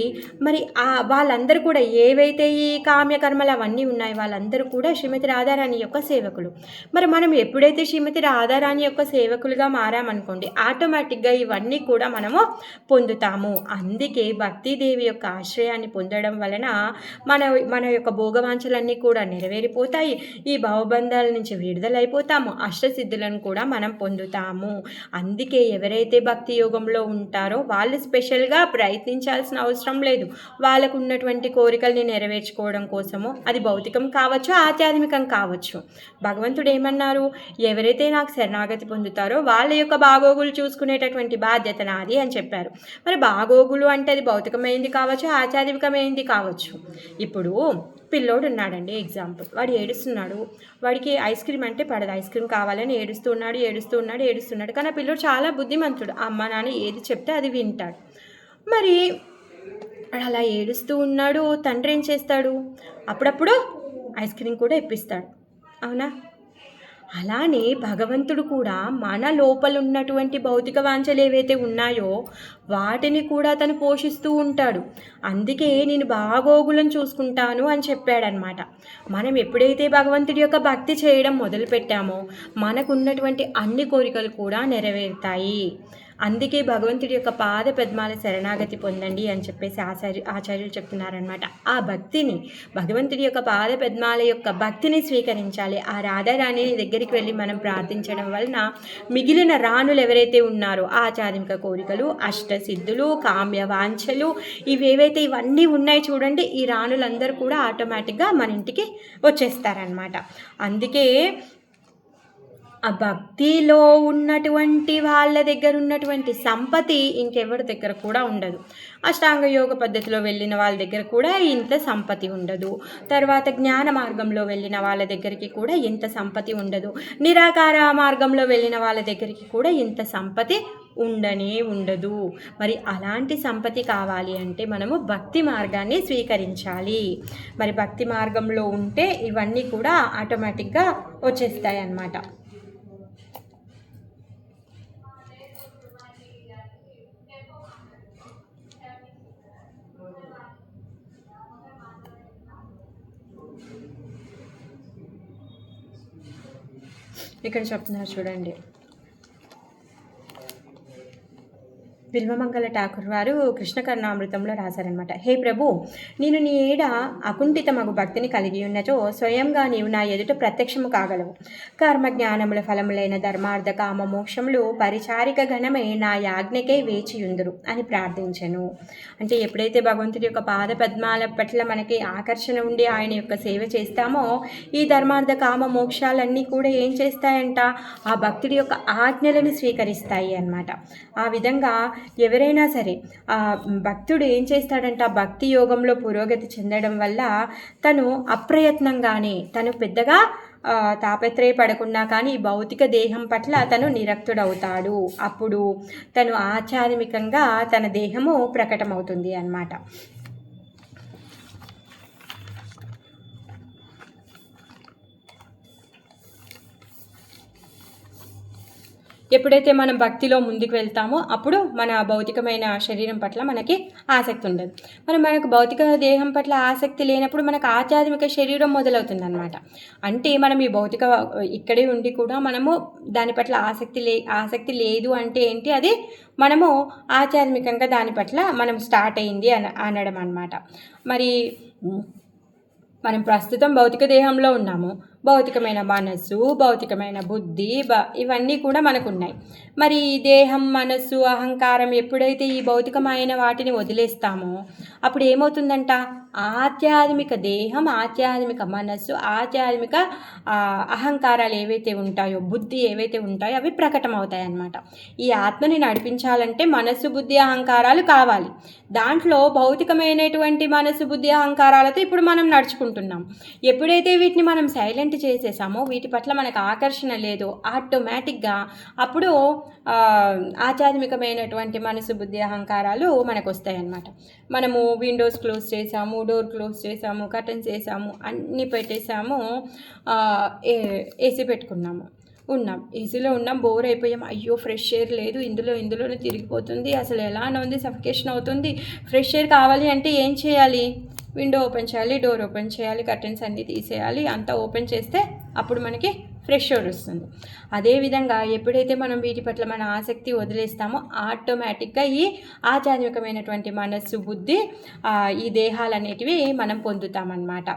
వాళ్ళందరూ కూడా ఏవైతే ఈ కామ్యకర్మలు అవన్నీ ఉన్నాయో వాళ్ళందరూ కూడా శ్రీమతి రాధారాణి యొక్క సేవకులు. మరి మనం ఎప్పుడైతే శ్రీమతి రాధారాణి యొక్క సేవకులుగా మారామనుకోండి, ఆటోమేటిక్గా ఇవన్నీ కూడా మనము పొందుతాము. అందుకే భక్తిదేవి యొక్క ఆశ్రయాన్ని పొందడం వలన మన యొక్క భోగవాంఛలన్నీ కూడా నెరవేరిపోతాయి, ఈ భావబంధాల నుంచి విడుదలైపోతాము, అష్టసిద్ధులను కూడా మనం పొందుతాము. అందుకే ఎవరైతే భక్తి యోగంలో ఉంటారో వాళ్ళు స్పెషల్గా ప్రయత్నించాల్సిన అవసరం లేదు. వాళ్ళకు ఉన్నటువంటి కోరికల్ని నెరవేర్చుకోవడం కోసము, అది భౌతికం కావచ్చు, ఆధ్యాత్మికం కావచ్చు. భగవంతుడు ఏమన్నారు? ఎవరైతే నాకు శరణాగతి పొందుతారో వాళ్ళ యొక్క బాగోగులు చూసుకునేటటువంటి బాధ్యత నాది అని చెప్పారు. మరి బాగోగులు అంటే అది భౌతికమైంది కావచ్చు, ఆధ్యాత్మికమైంది కావచ్చు. ఇప్పుడు పిల్లోడు ఉన్నాడండి, ఎగ్జాంపుల్, వాడు ఏడుస్తున్నాడు, వాడికి ఐస్ క్రీమ్ అంటే పడదు, ఐస్ క్రీమ్ కావాలని ఏడుస్తున్నాడు. కానీ ఆ పిల్లోడు చాలా బుద్ధిమంతుడు, అమ్మ నాన్న ఏది చెప్తే అది వింటాడు. మరి వాడు అలా ఏడుస్తూ ఉన్నాడు, తండ్రి ఏం చేస్తాడు? అప్పుడప్పుడు ఐస్ క్రీమ్ కూడా ఇప్పిస్తాడు, అవునా? అలానే భగవంతుడు కూడా మన లోపల ఉన్నటువంటి భౌతిక వాంఛలు ఏవైతే ఉన్నాయో వాటిని కూడా తను పోషిస్తూ ఉంటాడు. అందుకే నేను బాగోగులను చూసుకుంటాను అని చెప్పాడనమాట. మనం ఎప్పుడైతే భగవంతుడి యొక్క భక్తి చేయడం మొదలుపెట్టామో మనకున్నటువంటి అన్ని కోరికలు కూడా నెరవేరుతాయి. అందుకే భగవంతుడి యొక్క పాద పద్మాల శరణాగతి పొందండి అని చెప్పేసి ఆచార్యులు చెప్తున్నారనమాట. ఆ భక్తిని, భగవంతుడి యొక్క పాద పద్మాల యొక్క భక్తిని స్వీకరించాలి. ఆ రాధారాణి దగ్గరికి వెళ్ళి మనం ప్రార్థించడం వలన మిగిలిన రాణులు ఎవరైతే ఉన్నారో ఆధ్యాత్మిక కోరికలు, అష్టసిద్ధులు, కామ్య వాంఛలు, ఇవేవైతే ఇవన్నీ ఉన్నాయి చూడండి, ఈ రాణులందరూ కూడా ఆటోమేటిక్గా మన ఇంటికి వచ్చేస్తారనమాట. అందుకే ఆ భక్తిలో ఉన్నటువంటి వాళ్ళ దగ్గర ఉన్నటువంటి సంపత్తి ఇంకెవరి దగ్గర కూడా ఉండదు. అష్టాంగ యోగ పద్ధతిలో వెళ్ళిన వాళ్ళ దగ్గర కూడా ఇంత సంపత్తి ఉండదు. తర్వాత జ్ఞాన మార్గంలో వెళ్ళిన వాళ్ళ దగ్గరికి కూడా ఇంత సంపత్తి ఉండదు. నిరాకార మార్గంలో వెళ్ళిన వాళ్ళ దగ్గరికి కూడా ఇంత సంపత్తి ఉండదు. మరి అలాంటి సంపత్తి కావాలి అంటే మనము భక్తి మార్గాన్ని స్వీకరించాలి. మరి భక్తి మార్గంలో ఉంటే ఇవన్నీ కూడా ఆటోమేటిక్గా వచ్చేస్తాయి అన్నమాట. ఇక్కడ చెప్తున్నారు చూడండి, బిల్వమంగళ ఠాకూర్ వారు కృష్ణ కర్ణామృతంలో రాశారనమాట. హే ప్రభు, నేను నీ ఏడ అకుంఠితమగు భక్తిని కలిగి ఉన్నచో స్వయంగా నీవు నా ఎదుట ప్రత్యక్షము కాగలవు. కర్మ జ్ఞానముల ఫలములైన ధర్మార్థ కామ మోక్షములు పరిచారిక గణమై నా యాజ్ఞకే వేచియుందురు అని ప్రార్థించెను. అంటే ఎప్పుడైతే భగవంతుడి యొక్క పాద పద్మాల పట్ల మనకి ఆకర్షణ ఉండి ఆయన యొక్క సేవ చేస్తామో ఈ ధర్మార్థ కామ మోక్షాలన్నీ కూడా ఏం చేస్తాయంట? ఆ భక్తుడి యొక్క ఆజ్ఞలను స్వీకరిస్తాయి అన్నమాట. ఆ విధంగా ఎవరైనా సరే ఆ భక్తుడు ఏం చేస్తాడంట, భక్తి యోగంలో పురోగతి చెందడం వల్ల తను అప్రయత్నంగానే, తను పెద్దగా తాపత్రయపడకుండా కానీ ఈ భౌతిక దేహం పట్ల తను నిరక్తుడవుతాడు. అప్పుడు తను ఆధ్యాత్మికంగా తన దేహము ప్రకటమవుతుంది అన్నమాట. ఎప్పుడైతే మనం భక్తిలో ముందుకు వెళ్తామో అప్పుడు మన భౌతికమైన శరీరం పట్ల మనకి ఆసక్తి ఉండదు. మనకు భౌతిక దేహం పట్ల ఆసక్తి లేనప్పుడు మనకు ఆధ్యాత్మిక శరీరం మొదలవుతుంది అనమాట. అంటే మనం ఈ భౌతిక ఇక్కడే ఉండి కూడా మనము దాని పట్ల ఆసక్తి లేదు అంటే ఏంటి, అది మనము ఆధ్యాత్మికంగా దాని పట్ల మనం స్టార్ట్ అయింది అనడం అనమాట. మరి మనం ప్రస్తుతం భౌతిక దేహంలో ఉన్నాము. భౌతికమైన మనస్సు, భౌతికమైన బుద్ధి ఇవన్నీ కూడా మనకున్నాయి. మరి ఈ దేహం, మనస్సు, అహంకారం ఎప్పుడైతే ఈ భౌతికమైన వాటిని వదిలేస్తామో అప్పుడు ఏమవుతుందంట, ఆధ్యాత్మిక దేహం, ఆధ్యాత్మిక మనస్సు, ఆధ్యాత్మిక అహంకారాలు ఏవైతే ఉంటాయో, బుద్ధి ఏవైతే ఉంటాయో అవి ప్రకటమవుతాయి అన్నమాట. ఈ ఆత్మని నడిపించాలంటే మనస్సు, బుద్ధి, అహంకారాలు కావాలి. దాంట్లో భౌతికమైనటువంటి మనస్సు, బుద్ధి, అహంకారాలతో ఇప్పుడు మనం నడుచుకుంటున్నాం. ఎప్పుడైతే వీటిని మనం సైలెంట్ చేసేసామో, వీటి పట్ల మనకు ఆకర్షణ లేదు, ఆటోమేటిక్గా అప్పుడు ఆధ్యాత్మికమైనటువంటి మనసు, బుద్ధి, అహంకారాలు మనకు వస్తాయి అన్నమాట. మనము విండోస్ క్లోజ్ చేసాము, డోర్ క్లోజ్ చేసాము, కర్టన్స్ వేసాము, అన్నీ పెట్టేసాము, ఏసీ పెట్టుకున్నాము, ఉన్నాం, ఏసీలో ఉన్నాం, బోర్ అయిపోయాం, అయ్యో ఫ్రెష్ ఎయిర్ లేదు, ఇందులోనే తిరిగిపోతుంది, అసలు ఎలానే ఉంది, సఫికేషన్ అవుతుంది, ఫ్రెష్ ఎయిర్ కావాలి అంటే ఏం చేయాలి, విండో ఓపెన్ చేయాలి, డోర్ ఓపెన్ చేయాలి, కర్టెన్స్ అన్నీ తీసేయాలి, అంతా ఓపెన్ చేస్తే అప్పుడు మనకి ఫ్రెష్ ఎయిర్ వస్తుంది. అదేవిధంగా ఎప్పుడైతే మనం వీటి పట్ల మన ఆసక్తి వదిలేస్తామో ఆటోమేటిక్గా ఈ ఆధ్యాత్మికమైనటువంటి మనస్సు, బుద్ధి, ఈ దేహాలు అనేటివి మనం పొందుతామన్నమాట.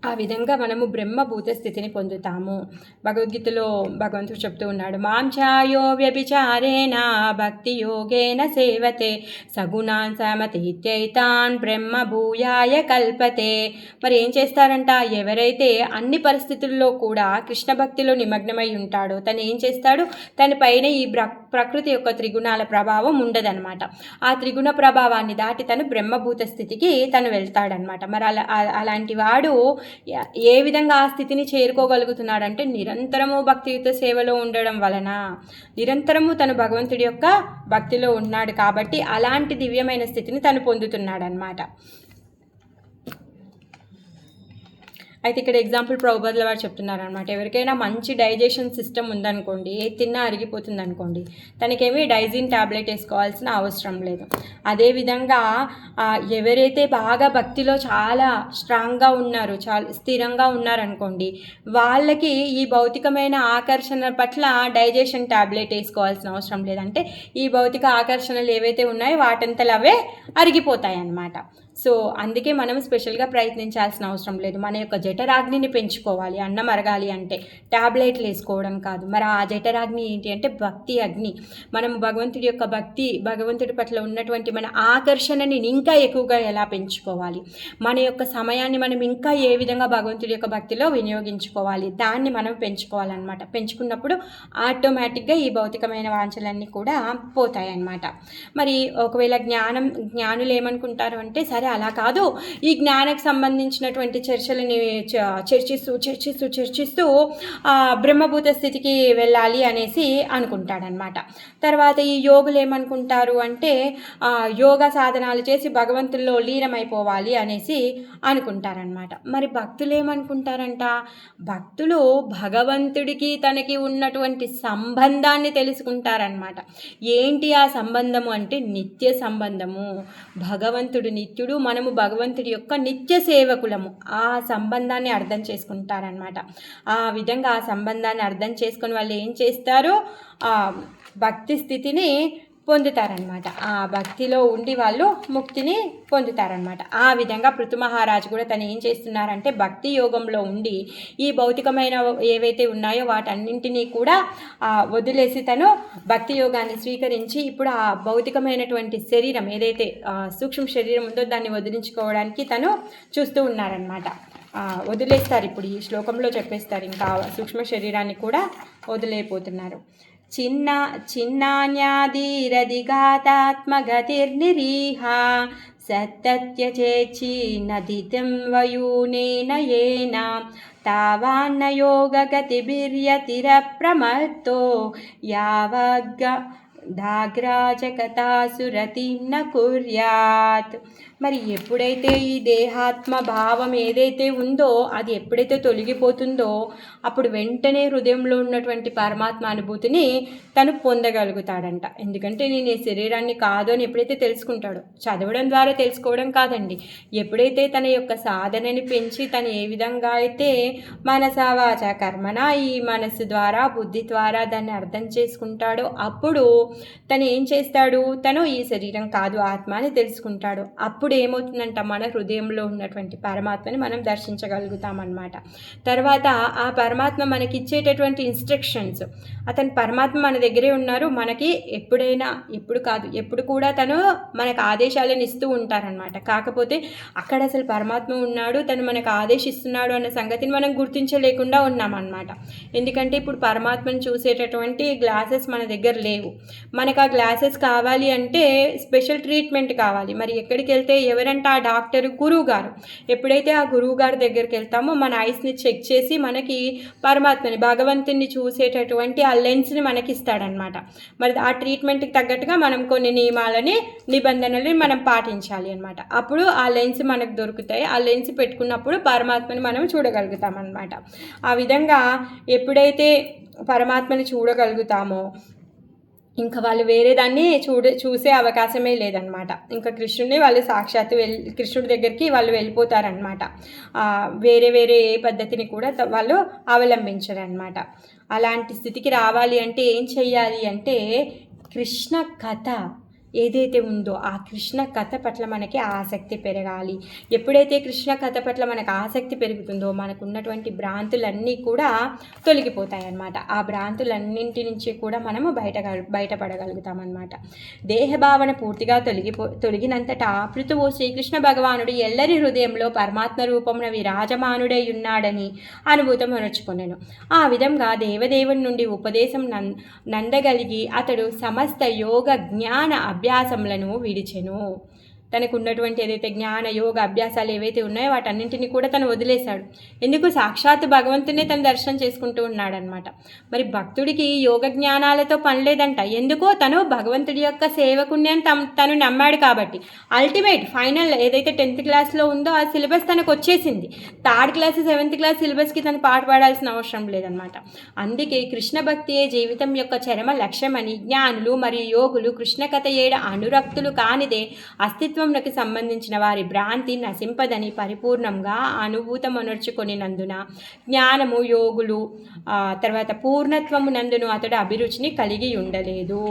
ఆ విధంగా మనము బ్రహ్మభూత స్థితిని పొందుతాము. భగవద్గీతలో భగవంతుడు చెప్తూ ఉన్నాడు, మాంఛాయో వ్యభిచారేణ భక్తి యోగేన సేవతే సగుణాన్ సమతీత్యైతాన్ బ్రహ్మభూయాయ కల్పతే. మరి ఏం చేస్తారంట, ఎవరైతే అన్ని పరిస్థితుల్లో కూడా కృష్ణ భక్తిలో నిమగ్నమై ఉంటాడో తను ఏం చేస్తాడు, తన పైన ఈ ప్రకృతి యొక్క త్రిగుణాల ప్రభావం ఉండదన్నమాట. ఆ త్రిగుణ ప్రభావాన్ని దాటి తను బ్రహ్మభూత స్థితికి తను వెళ్తాడనమాట. మరి అలాంటి వాడు ఏ విధంగా ఆ స్థితిని చేరుకోగలుగుతున్నాడంటే నిరంతరము భక్తియుత సేవలో ఉండడం వలన, నిరంతరము తను భగవంతుడి యొక్క భక్తిలో ఉన్నాడు కాబట్టి అలాంటి దివ్యమైన స్థితిని తను పొందుతున్నాడనమాట. అయితే ఇక్కడ ఎగ్జాంపుల్ ప్రభుపాదుల వారు చెప్తున్నారనమాట, ఎవరికైనా మంచి డైజెషన్ సిస్టమ్ ఉందనుకోండి, ఏది తిన్నా అరిగిపోతుంది అనుకోండి, తనకేమీ డైజిన్ ట్యాబ్లెట్ వేసుకోవాల్సిన అవసరం లేదు. అదేవిధంగా ఎవరైతే బాగా భక్తిలో చాలా స్ట్రాంగ్గా ఉన్నారు, చాలా స్థిరంగా ఉన్నారనుకోండి, వాళ్ళకి ఈ భౌతికమైన ఆకర్షణ పట్ల డైజెషన్ ట్యాబ్లెట్ వేసుకోవాల్సిన అవసరం లేదంటే ఈ భౌతిక ఆకర్షణలు ఏవైతే ఉన్నాయో వాటంతలు అవే అరిగిపోతాయి అన్నమాట. సో అందుకే మనం స్పెషల్గా ప్రయత్నించాల్సిన అవసరం లేదు. మన యొక్క జఠరాగ్నిని పెంచుకోవాలి, అన్నం అరగాలి అంటే ట్యాబ్లెట్లు వేసుకోవడం కాదు. మరి ఆ జఠరాగ్ని ఏంటి అంటే భక్తి అగ్ని. మనం భగవంతుడి యొక్క భక్తి, భగవంతుడి పట్ల ఉన్నటువంటి మన ఆకర్షణని ఇంకా ఎక్కువగా ఎలా పెంచుకోవాలి, మన యొక్క సమయాన్ని మనం ఇంకా ఏ విధంగా భగవంతుడి యొక్క భక్తిలో వినియోగించుకోవాలి, దాన్ని మనం పెంచుకోవాలన్నమాట. పెంచుకున్నప్పుడు ఆటోమేటిక్గా ఈ భౌతికమైన వాంఛలన్నీ కూడా పోతాయి అన్నమాట. మరి ఒకవేళ జ్ఞానులు ఏమనుకుంటారు అంటే, సరే అలా కాదు, ఈ జ్ఞానకు సంబంధించినటువంటి చర్చలని చర్చిస్తూ బ్రహ్మభూత స్థితికి వెళ్ళాలి అనేసి అనుకుంటాడనమాట. తర్వాత ఈ యోగులు ఏమనుకుంటారు అంటే యోగా సాధనాలు చేసి భగవంతుల్లో లీనమైపోవాలి అనేసి అనుకుంటారనమాట. మరి భక్తులు ఏమనుకుంటారంట, భక్తులు భగవంతుడికి తనకి ఉన్నటువంటి సంబంధాన్ని తెలుసుకుంటారనమాట. ఏంటి ఆ సంబంధము అంటే నిత్య సంబంధము. భగవంతుడు నిత్యుడు, మనము భగవంతుడి యొక్క నిత్య సేవకులము. ఆ సంబంధాన్ని అర్థం చేసుకుంటారనమాట. ఆ విధంగా ఆ సంబంధాన్ని అర్థం చేసుకొని వాళ్ళు ఏం చేస్తారు, భక్తి స్థితిని పొందుతారనమాట. ఆ భక్తిలో ఉండి వాళ్ళు ముక్తిని పొందుతారనమాట. ఆ విధంగా పృథు మహారాజు కూడా తను ఏం చేస్తున్నారంటే భక్తి యోగంలో ఉండి ఈ భౌతికమైన ఏవైతే ఉన్నాయో వాటన్నింటినీ కూడా వదిలేసి తను భక్తి యోగాన్ని స్వీకరించి ఇప్పుడు ఆ భౌతికమైనటువంటి శరీరం ఏదైతే సూక్ష్మ శరీరం ఉందో దాన్ని వదిలించుకోవడానికి తను చూస్తూ ఉన్నారనమాట. వదిలేస్తారు, ఇప్పుడు ఈ శ్లోకంలో చెప్పేస్తారు, ఇంకా సూక్ష్మ శరీరాన్ని కూడా వదిలేపోతున్నారు. చిన్నాన్యాదీరదిఘాతాత్మగతిర్నిరీహ సత్తత్యచేచి నదితం వయూనేన యేన తావాన్న యోగగతిభిర్యతిరప్రమత్తో ధాగ్రాజకథాసురతిం న కుర్యాత్. మరి ఎప్పుడైతే ఈ దేహాత్మ భావం ఏదైతే ఉందో అది ఎప్పుడైతే తొలగిపోతుందో అప్పుడు వెంటనే హృదయంలో ఉన్నటువంటి పరమాత్మ అనుభూతిని తను పొందగలుగుతాడంట. ఎందుకంటే నేను ఈ శరీరాన్ని కాదు అని ఎప్పుడైతే తెలుసుకుంటాడో, చదవడం ద్వారా తెలుసుకోవడం కాదండి, ఎప్పుడైతే తన యొక్క సాధనని పెంచి తను ఏ విధంగా అయితే మనస వాచ కర్మన ఈ మనస్సు ద్వారా బుద్ధి ద్వారా దాన్ని అర్థం చేసుకుంటాడో అప్పుడు తను ఏం చేస్తాడు, తను ఈ శరీరం కాదు ఆత్మ అని తెలుసుకుంటాడు. అప్పుడు ఏమవుతుందంట, మన హృదయంలో ఉన్నటువంటి పరమాత్మని మనం దర్శించగలుగుతామన్నమాట. తర్వాత ఆ పరమాత్మ మనకి ఇచ్చేటటువంటి ఇన్స్ట్రక్షన్స్, అతని పరమాత్మ మన దగ్గరే ఉన్నారు, మనకి ఎప్పుడైనా ఎప్పుడు కాదు ఎప్పుడు కూడా తను మనకు ఆదేశాలను ఇస్తూ ఉంటారనమాట. కాకపోతే అక్కడ అసలు పరమాత్మ ఉన్నాడు, తను మనకు ఆదేశిస్తున్నాడు అన్న సంగతిని మనం గుర్తించలేకుండా ఉన్నామన్నమాట. ఎందుకంటే ఇప్పుడు పరమాత్మను చూసేటటువంటి గ్లాసెస్ మన దగ్గర లేవు. మనకు ఆ గ్లాసెస్ కావాలి అంటే స్పెషల్ ట్రీట్మెంట్ కావాలి. మరి ఎక్కడికి వెళ్తే ఎవరంటే ఆ డాక్టర్ గురువు గారు. ఎప్పుడైతే ఆ గురువు గారి దగ్గరికి వెళ్తామో మన ఐస్ని చెక్ చేసి మనకి పరమాత్మని భగవంతుని చూసేటటువంటి ఆ లెన్స్ని మనకి ఇస్తాడనమాట. మరి ఆ ట్రీట్మెంట్కి తగ్గట్టుగా మనం కొన్ని నిబంధనలని మనం పాటించాలి అనమాట. అప్పుడు ఆ లెన్స్ మనకు దొరుకుతాయి. ఆ లెన్స్ పెట్టుకున్నప్పుడు పరమాత్మని మనం చూడగలుగుతాం అనమాట. ఆ విధంగా ఎప్పుడైతే పరమాత్మని చూడగలుగుతామో ఇంకా వాళ్ళు వేరే దాన్ని చూసే అవకాశమే లేదనమాట. ఇంకా కృష్ణుడిని వాళ్ళు సాక్షాత్తు కృష్ణుడి దగ్గరికి వాళ్ళు వెళ్ళిపోతారనమాట. వేరే వేరే ఏ పద్ధతిని కూడా వాళ్ళు అవలంబించరనమాట. అలాంటి స్థితికి రావాలి అంటే ఏం చెయ్యాలి అంటే కృష్ణ కథ ఏదైతే ఉందో ఆ కృష్ణ కథ పట్ల మనకి ఆసక్తి పెరగాలి. ఎప్పుడైతే కృష్ణ కథ పట్ల మనకు ఆసక్తి పెరుగుతుందో మనకు ఉన్నటువంటి భ్రాంతులన్నీ కూడా తొలగిపోతాయి అన్నమాట. ఆ భ్రాంతులన్నింటి నుంచి కూడా మనము బయటపడగలుగుతామన్నమాట. దేహభావన పూర్తిగా తొలగినంతటా పృథువు శ్రీకృష్ణ భగవానుడు ఎల్లరి హృదయంలో పరమాత్మ రూపమున విరాజమానుడై ఉన్నాడని అనుభూతం అనర్చుకొనెను. ఆ విధంగా దేవదేవుని నుండి ఉపదేశం నందగలిగి అతడు సమస్త యోగ జ్ఞాన అభ్యాసములను విడిచెను. తనకు ఉన్నటువంటి ఏదైతే జ్ఞాన యోగ అభ్యాసాలు ఏవైతే ఉన్నాయో వాటన్నింటినీ కూడా తను వదిలేశాడు. ఎందుకు, సాక్షాత్ భగవంతునే తను దర్శనం చేసుకుంటూ ఉన్నాడనమాట. మరి భక్తుడికి యోగ జ్ఞానాలతో పని లేదంట. ఎందుకో తను భగవంతుడి యొక్క సేవకుణ్ణి అని తను నమ్మాడు కాబట్టి. అల్టిమేట్ ఫైనల్ ఏదైతే 10th క్లాస్లో ఉందో ఆ సిలబస్ తనకు వచ్చేసింది. 3rd క్లాస్ 7th క్లాస్ సిలబస్కి తను పాటుపడాల్సిన అవసరం లేదనమాట. అందుకే కృష్ణ భక్తియే జీవితం యొక్క చరమ లక్ష్యమని జ్ఞానులు మరియు యోగులు కృష్ణ కథ ఏడ అనురక్తులు కానిదే అస్తిత్వం సంబంధించిన వారి భ్రాంతి నశింపదని పరిపూర్ణంగా అనుభూతమనర్చుకొనినందున జ్ఞానము యోగులు తర్వాత పూర్ణత్వము నందును అతడు అభిరుచిని కలిగి ఉండలేదు.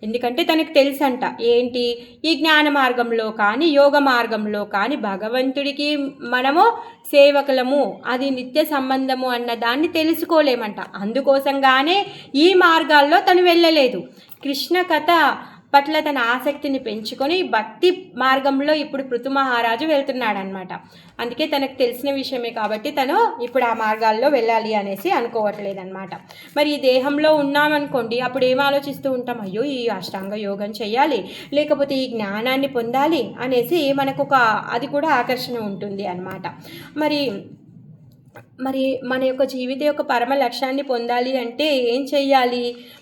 ఎందుకంటే తనకు తెలుసంట ఏంటి, ఈ జ్ఞాన మార్గంలో కానీ యోగ మార్గంలో కానీ భగవంతుడికి మనము సేవకులము, అది నిత్య సంబంధము అన్న దాన్ని తెలుసుకోలేమంట. అందుకోసంగానే ఈ మార్గాల్లో తను వెళ్ళలేదు. కృష్ణ కథ పట్ల తన ఆసక్తిని పెంచుకొని భక్తి మార్గంలో ఇప్పుడు పృథు మహారాజు వెళ్తున్నాడనమాట. అందుకే తనకు తెలిసిన విషయమే కాబట్టి తను ఇప్పుడు ఆ మార్గాల్లో వెళ్ళాలి అనేసి అనుకోవట్లేదన్నమాట. మరి ఈ దేహంలో ఉన్నామనుకోండి, అప్పుడు ఏం ఆలోచిస్తూ ఉంటాం, అయ్యో ఈ అష్టాంగ యోగం చేయాలి, లేకపోతే ఈ జ్ఞానాన్ని పొందాలి అనేసి మనకు అది కూడా ఆకర్షణ ఉంటుంది అన్నమాట. మరి మన యొక్క జీవిత యొక్క పరమ లక్ష్యాన్ని పొందాలి అంటే ఏం చెయ్యాలి,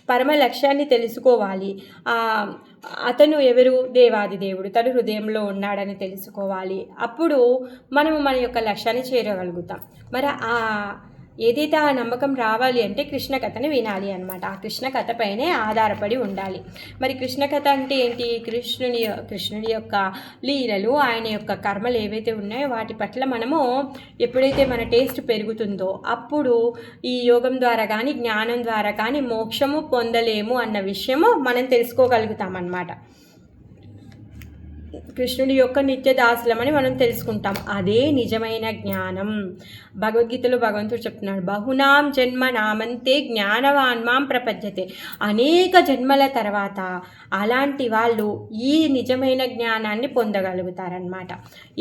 పరమ లక్ష్యాన్ని తెలుసుకోవాలి. అతను ఎవరు, దేవాది దేవుడు, తను హృదయంలో ఉన్నాడని తెలుసుకోవాలి. అప్పుడు మనము మన యొక్క లక్ష్యాన్ని చేరగలుగుతాం. మరి ఏదైతే ఆ నమ్మకం రావాలి అంటే కృష్ణ కథని వినాలి అనమాట. ఆ కృష్ణ కథ పైనే ఆధారపడి ఉండాలి. మరి కృష్ణ కథ అంటే ఏంటి, కృష్ణుడి యొక్క లీలలు, ఆయన యొక్క కర్మలు ఏవైతే ఉన్నాయో వాటి పట్ల మనము ఎప్పుడైతే మన టేస్ట్ పెరుగుతుందో అప్పుడు ఈ యోగం ద్వారా కానీ జ్ఞానం ద్వారా కానీ మోక్షము పొందలేము అన్న విషయము మనం తెలుసుకోగలుగుతాం అన్నమాట. కృష్ణుడి యొక్క నిత్య దాసులమని మనం తెలుసుకుంటాం. అదే నిజమైన జ్ఞానం. భగవద్గీతలో భగవంతుడు చెప్తున్నాడు, బహునాం జన్మ నామంతే జ్ఞానవాన్మాం ప్రపద్యతే. అనేక జన్మల తర్వాత అలాంటి వాళ్ళు ఈ నిజమైన జ్ఞానాన్ని పొందగలుగుతారనమాట.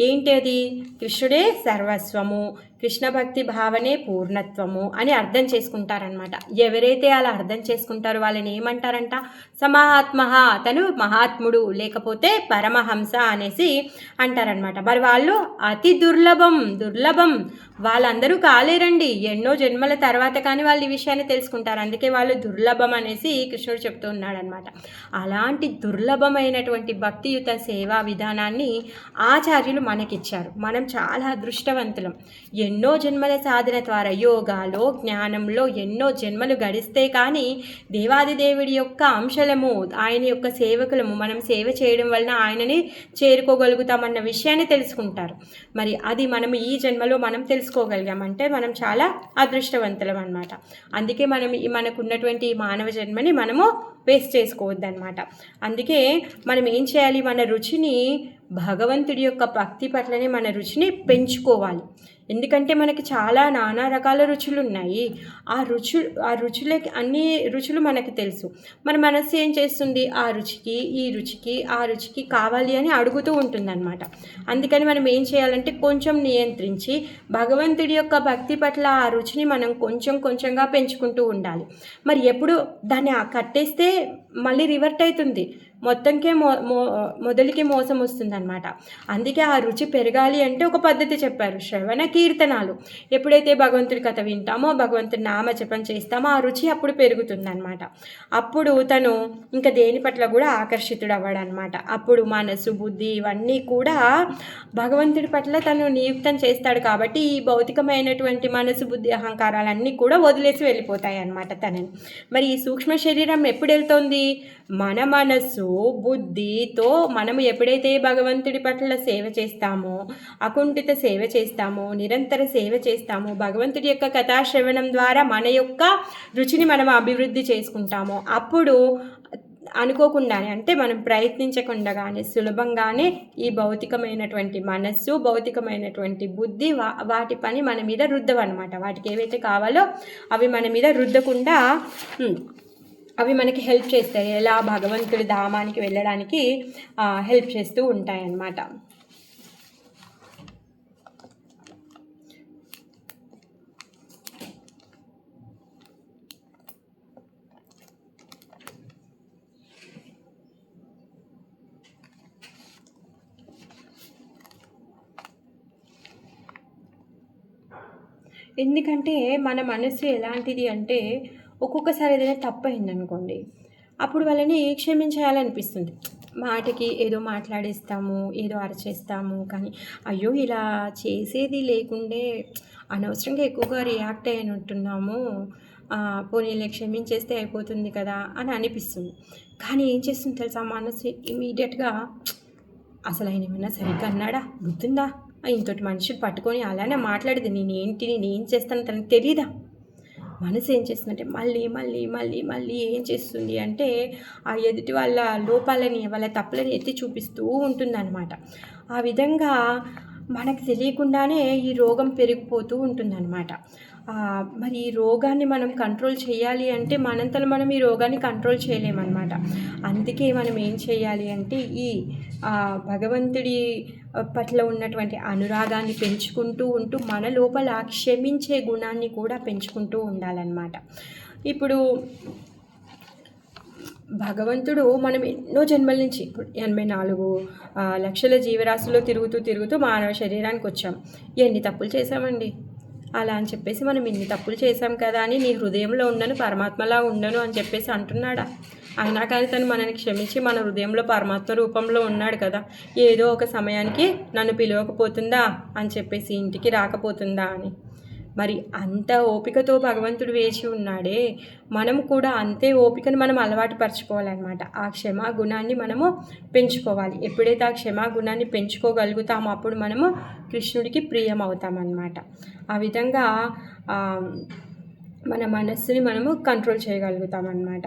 ఏంటి అది, కృష్ణుడే సర్వస్వము, కృష్ణ భక్తి భావనే పూర్ణత్వము అని అర్థం చేసుకుంటారనమాట. ఎవరైతే అలా అర్థం చేసుకుంటారో వాళ్ళని ఏమంటారంట, సమహాత్మ, అతను మహాత్ముడు లేకపోతే పరమహంస అనేసి అంటారనమాట. మరి వాళ్ళు అతి దుర్లభం, వాళ్ళందరూ కాలేరండి, ఎన్నో జన్మల తర్వాత కానీ వాళ్ళు ఈ విషయాన్ని తెలుసుకుంటారు. అందుకే వాళ్ళు దుర్లభం అనేసి కృష్ణుడు చెప్తూ ఉన్నాడనమాట. అలాంటి దుర్లభమైనటువంటి భక్తియుత సేవా విధానాన్ని ఆచార్యులు మనకిచ్చారు. మనం చాలా అదృష్టవంతులం. ఎన్నో జన్మల సాధన ద్వారా యోగాలో జ్ఞానంలో ఎన్నో జన్మలు గడిస్తే కానీ దేవాదిదేవుడి యొక్క అంశలము, ఆయన యొక్క సేవకులము, మనం సేవ చేయడం వలన ఆయనని చేరుకోగలుగుతామన్న విషయాన్ని తెలుసుకుంటారు. మరి అది మనం ఈ జన్మలో మనం తెలుసుకోగలిగామంటే మనం చాలా అదృష్టవంతులం అన్నమాట. అందుకే మనకున్నటువంటి మానవ జన్మని మనము వేస్ట్ చేసుకోవద్దన్నమాట. అందుకే మనం ఏం చేయాలి, మన రుచిని భగవంతుడి యొక్క భక్తి పట్లనే మన రుచిని పెంచుకోవాలి. ఎందుకంటే మనకి చాలా నానా రకాల రుచులు ఉన్నాయి. ఆ రుచులకి అన్ని రుచులు మనకు తెలుసు. మన మనస్సు ఏం చేస్తుంది, ఆ రుచికి ఈ రుచికి ఆ రుచికి కావాలి అని అడుగుతూ ఉంటుందన్నమాట. అందుకని మనం ఏం చేయాలంటే కొంచెం నియంత్రించి భగవంతుడి యొక్క భక్తి పట్ల ఆ రుచిని మనం కొంచెంగా పెంచుకుంటూ ఉండాలి. మరి ఎప్పుడు దాన్ని కట్టేస్తే మళ్ళీ రివర్ట్ అవుతుంది, మొత్తంకే మొదలికి మోసం వస్తుందన్నమాట. అందుకే ఆ రుచి పెరగాలి అంటే ఒక పద్ధతి చెప్పారు, శ్రవణ కీర్తనాలు. ఎప్పుడైతే భగవంతుడి కథ వింటామో, భగవంతుడి నామ జపం చేస్తామో ఆ రుచి అప్పుడు పెరుగుతుందన్నమాట. అప్పుడు తను ఇంకా దేని పట్ల కూడా ఆకర్షితుడు అవ్వడనమాట. అప్పుడు మనసు బుద్ధి ఇవన్నీ కూడా భగవంతుడి పట్ల తను నియుక్తం చేస్తాడు. కాబట్టి ఈ భౌతికమైనటువంటి మనసు బుద్ధి అహంకారాలన్నీ కూడా వదిలేసి వెళ్ళిపోతాయి అన్నమాట తనని. మరి ఈ సూక్ష్మ శరీరం ఎప్పుడు వెళ్తోంది, మన మనస్సు బుద్ధితో మనము ఎప్పుడైతే భగవంతుడి పట్ల సేవ చేస్తామో, అకుంఠిత సేవ చేస్తామో, నిరంతర సేవ చేస్తామో, భగవంతుడి యొక్క కథాశ్రవణం ద్వారా మన యొక్క రుచిని మనం అభివృద్ధి చేసుకుంటామో, అప్పుడు అనుకోకుండానే, అంటే మనం ప్రయత్నించకుండానే సులభంగానే ఈ భౌతికమైనటువంటి మనస్సు, భౌతికమైనటువంటి బుద్ధి వాటి పని మన మీద రుద్దవన్నమాట. వాటికి ఏవైతే కావాలో అవి మన మీద రుద్దకుండా అవి మనకి హెల్ప్ చేస్తాయి. ఎలా భగవంతుడి ధామానికి వెళ్ళడానికి హెల్ప్ చేస్తూ ఉంటాయన్నమాట. ఎందుకంటే మన మనసు ఎలాంటిది అంటే, ఒక్కొక్కసారి ఏదైనా తప్పు అయిందనుకోండి, అప్పుడు వాళ్ళని క్షమించేయాలనిపిస్తుంది. మాటకి ఏదో మాట్లాడేస్తాము, ఏదో అరచేస్తాము. కానీ అయ్యో ఇలా చేసేది లేకుండే అనవసరంగా ఎక్కువగా రియాక్ట్ అయినట్టున్నాము, పోనీలే క్షమించేస్తే అయిపోతుంది కదా అని అనిపిస్తుంది. కానీ ఏం చేస్తుంది తెలుసా, మనసు ఇమీడియట్గా అసలు ఆయన ఏమన్నా సరిగ్గా అన్నాడా, గుర్తుందా, ఇంతటి మనిషిని పట్టుకొని అలానే మాట్లాడేది, నేనేం చేస్తాను తనకు తెలీదా. మనసు ఏం చేస్తుందంటే మళ్ళీ ఏం చేస్తుంది అంటే ఆ ఎదుటి వాళ్ళ లోపాలని, వాళ్ళ తప్పులని ఎత్తి చూపిస్తూ ఉంటుందన్నమాట. ఆ విధంగా మనకు తెలియకుండానే ఈ రోగం పెరిగిపోతూ ఉంటుందన్నమాట. మరి ఈ రోగాన్ని మనం కంట్రోల్ చేయాలి అంటే మనంతలో మనం ఈ రోగాన్ని కంట్రోల్ చేయలేమన్నమాట. అందుకే మనం ఏం చేయాలి అంటే ఈ భగవంతుడి పట్ల ఉన్నటువంటి అనురాగాన్ని పెంచుకుంటూ ఉంటూ మన లోపల క్షమించే గుణాన్ని కూడా పెంచుకుంటూ ఉండాలన్నమాట. ఇప్పుడు భగవంతుడు మనం ఎన్నో జన్మల నుంచి, ఇప్పుడు 84 లక్షల జీవరాశుల్లో తిరుగుతూ మానవ శరీరానికి వచ్చాం. ఎన్ని తప్పులు చేశామండి. అలా అని చెప్పేసి మనం ఇన్ని తప్పులు చేశాం కదా అని నీ హృదయంలో ఉండను, పరమాత్మలా ఉండను అని చెప్పేసి అంటున్నాడా? అయినా కానీ తను మనని క్షమించి మన హృదయంలో పరమాత్మ రూపంలో ఉన్నాడు కదా. ఏదో ఒక సమయానికి నన్ను పిలవకపోతుందా అని చెప్పేసి, ఇంటికి రాకపోతుందా అని. మరి అంత ఓపికతో భగవంతుడు వేచి ఉన్నాడే, మనము కూడా అంతే ఓపికను మనం అలవాటు పరచుకోవాలన్నమాట. ఆ క్షమా గుణాన్ని మనము పెంచుకోవాలి. ఎప్పుడైతే ఆ క్షమా గుణాన్ని పెంచుకోగలుగుతామో అప్పుడు మనము కృష్ణుడికి ప్రియం అవుతామన్నమాట. ఆ విధంగా మన మనస్సుని మనము కంట్రోల్ చేయగలుగుతామన్నమాట.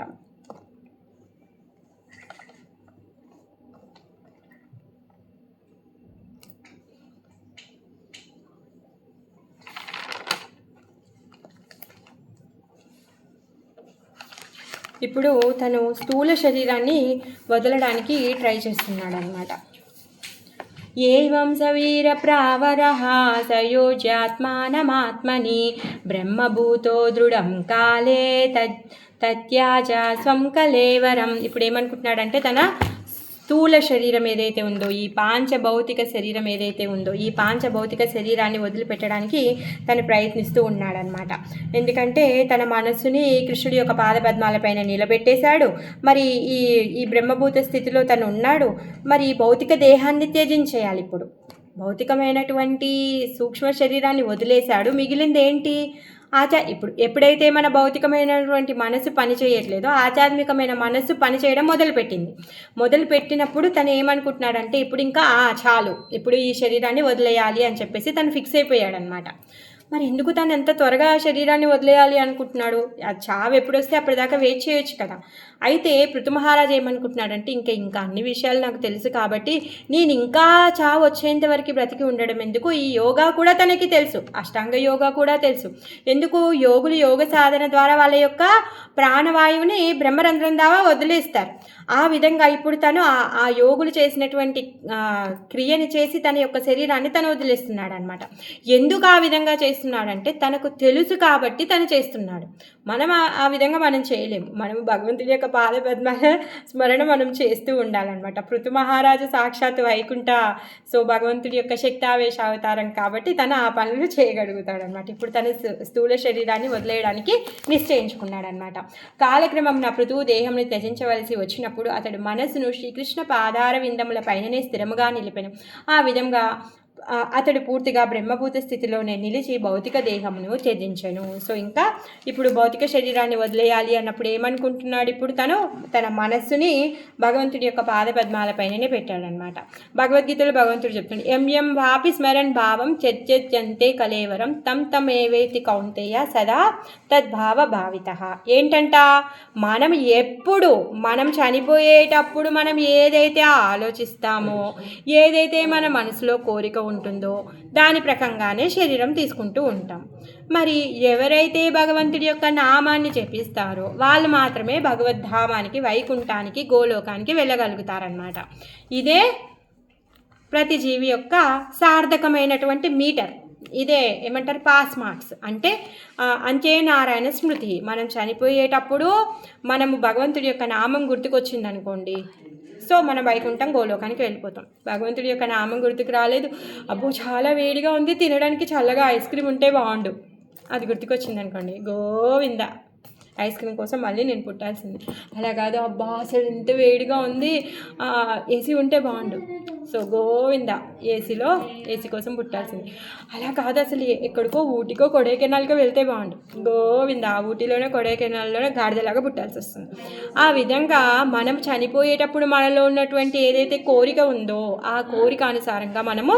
ఇప్పుడు తను స్థూల శరీరాన్ని వదలడానికి ట్రై చేస్తున్నాడు అనమాట. ఏవం సవీర ప్రావరః సయోజ్యాత్మానమాత్మని బ్రహ్మభూతో దృఢం కాలే తత్యాజ స్వం కలేవరం. ఇప్పుడు ఏమనుకుంటున్నాడంటే తన స్థూల శరీరం ఏదైతే ఉందో, ఈ పాంచభౌతిక శరీరం ఏదైతే ఉందో, ఈ పాంచభౌతిక శరీరాన్ని వదిలిపెట్టడానికి తను ప్రయత్నిస్తూ ఉన్నాడనమాట. ఎందుకంటే తన మనస్సుని కృష్ణుడి యొక్క పాదపద్మాలపైన నిలబెట్టేశాడు. మరి ఈ బ్రహ్మభూత స్థితిలో తను ఉన్నాడు. మరి భౌతిక దేహాన్ని త్యజించేయాలి. ఇప్పుడు భౌతికమైనటువంటి సూక్ష్మ శరీరాన్ని వదిలేశాడు. మిగిలింది ఏంటి? ఇప్పుడు ఎప్పుడైతే మన భౌతికమైనటువంటి మనసు పని చేయట్లేదో ఆధ్యాత్మికమైన మనసు పని చేయడం మొదలుపెట్టినప్పుడు తను ఏమనుకుంటున్నాడంటే ఇప్పుడు ఇంకా చాలు, ఇప్పుడు ఈ శరీరాన్ని వదిలేయాలి అని చెప్పేసి తను ఫిక్స్ అయిపోయాడనమాట. మరి ఎందుకు తను ఎంత త్వరగా శరీరాన్ని వదిలేయాలి అనుకుంటున్నాడు? ఆ చావు ఎప్పుడు వస్తే అప్పటిదాకా వెయిట్ చేయొచ్చు కదా. అయితే పృథు మహారాజు ఏమనుకుంటున్నాడంటే ఇంకా అన్ని విషయాలు నాకు తెలుసు కాబట్టి నేను ఇంకా చావు వచ్చేంత వరకు బ్రతికి ఉండడం ఎందుకు, ఈ యోగా కూడా తనకి తెలుసు, అష్టాంగ యోగా కూడా తెలుసు. ఎందుకు? యోగులు యోగ సాధన ద్వారా వాళ్ళ యొక్క ప్రాణవాయువుని బ్రహ్మరంధ్రం ద్వారా వదిలేస్తారు. ఆ విధంగా ఇప్పుడు తను ఆ యోగులు చేసినటువంటి క్రియని చేసి తన యొక్క శరీరాన్ని తను వదిలేస్తున్నాడు అనమాట. ఎందుకు ఆ విధంగా చేస్తున్నాడంటే తనకు తెలుసు కాబట్టి తను చేస్తున్నాడు. మనం ఆ విధంగా మనం చేయలేము. మనం భగవంతుడి యొక్క పాదపద్మాల స్మరణ మనం చేస్తూ ఉండాలన్నమాట. పృథు మహారాజు సాక్షాత్ వైకుంఠ, సో భగవంతుడి యొక్క శక్తావేశ అవతారం కాబట్టి తను ఆ పనులు చేయగలుగుతాడనమాట. ఇప్పుడు తన స్థూల శరీరాన్ని వదిలేయడానికి నిశ్చయించుకున్నాడనమాట. కాలక్రమంలో పృథువు దేహంని త్యజించవలసి వచ్చినప్పుడు అతడు మనస్సును శ్రీకృష్ణ పాదార విందముల పైననే స్థిరముగా నిలిపెను. ఆ విధంగా అతడు పూర్తిగా బ్రహ్మభూత స్థితిలోనే నిలిచి భౌతిక దేహమును త్యజించను. సో ఇంకా ఇప్పుడు భౌతిక శరీరాన్ని వదిలేయాలి అన్నప్పుడు ఏమనుకుంటున్నాడు? ఇప్పుడు తన మనస్సుని భగవంతుడి యొక్క పాదపద్మాలపైననే పెట్టాడనమాట. భగవద్గీతలో భగవంతుడు చెప్తున్నాడు, ఎం వాపి స్మరణ్ భావం చర్చంతే కలేవరం తం ఏవేతి కౌంతేయ సదా తద్భావ భావితః. ఏంటంట? మనం చనిపోయేటప్పుడు మనం ఏదైతే ఆలోచిస్తామో, ఏదైతే మన మనసులో కోరిక ఉంటుందో దాని ప్రకంగానే శరీరం తీసుకుంటూ ఉంటాం. మరి ఎవరైతే భగవంతుడి యొక్క నామాన్ని జపిస్తారో వాళ్ళు మాత్రమే భగవద్ధామానికి, వైకుంఠానికి, గోలోకానికి వెళ్ళగలుగుతారనమాట. ఇదే ప్రతి జీవి యొక్క సార్థకమైనటువంటి మీటర్. ఇదే ఏమంటారు? పాస్ మార్క్స్ అంటే అంతే నారాయణ స్మృతి. మనం చనిపోయేటప్పుడు మనము భగవంతుడి యొక్క నామం గుర్తుకొచ్చిందనుకోండి, సో మనం వైకుంఠం, గోలోకానికి వెళ్ళిపోతాం. భగవంతుడి యొక్క నామం గుర్తుకు రాలేదు, అబ్బో చాలా వేడిగా ఉంది, తినడానికి చల్లగా ఐస్ క్రీమ్ ఉంటే బాగుండు, అది గుర్తుకొచ్చింది అనుకోండి, గోవింద, ఐస్ క్రీమ్ కోసం మళ్ళీ నేను పుట్టాల్సింది. అలా కాదు, అబ్బా అసలు ఎంత వేడిగా ఉంది, ఏసీ ఉంటే బాగుండు, సో గోవింద, ఏసీ కోసం పుట్టాల్సింది. అలా కాదు, అసలు ఎక్కడికో ఊటీకో కొడైకెనాల్కో వెళ్తే బాగుండు, గోవింద, ఆ ఊటీలోనే కొడైకెనాల్లోనే గాడిదలాగా పుట్టాల్సి వస్తుంది. ఆ విధంగా మనం చనిపోయేటప్పుడు మనలో ఉన్నటువంటి ఏదైతే కోరిక ఉందో ఆ కోరిక అనుసారంగా మనము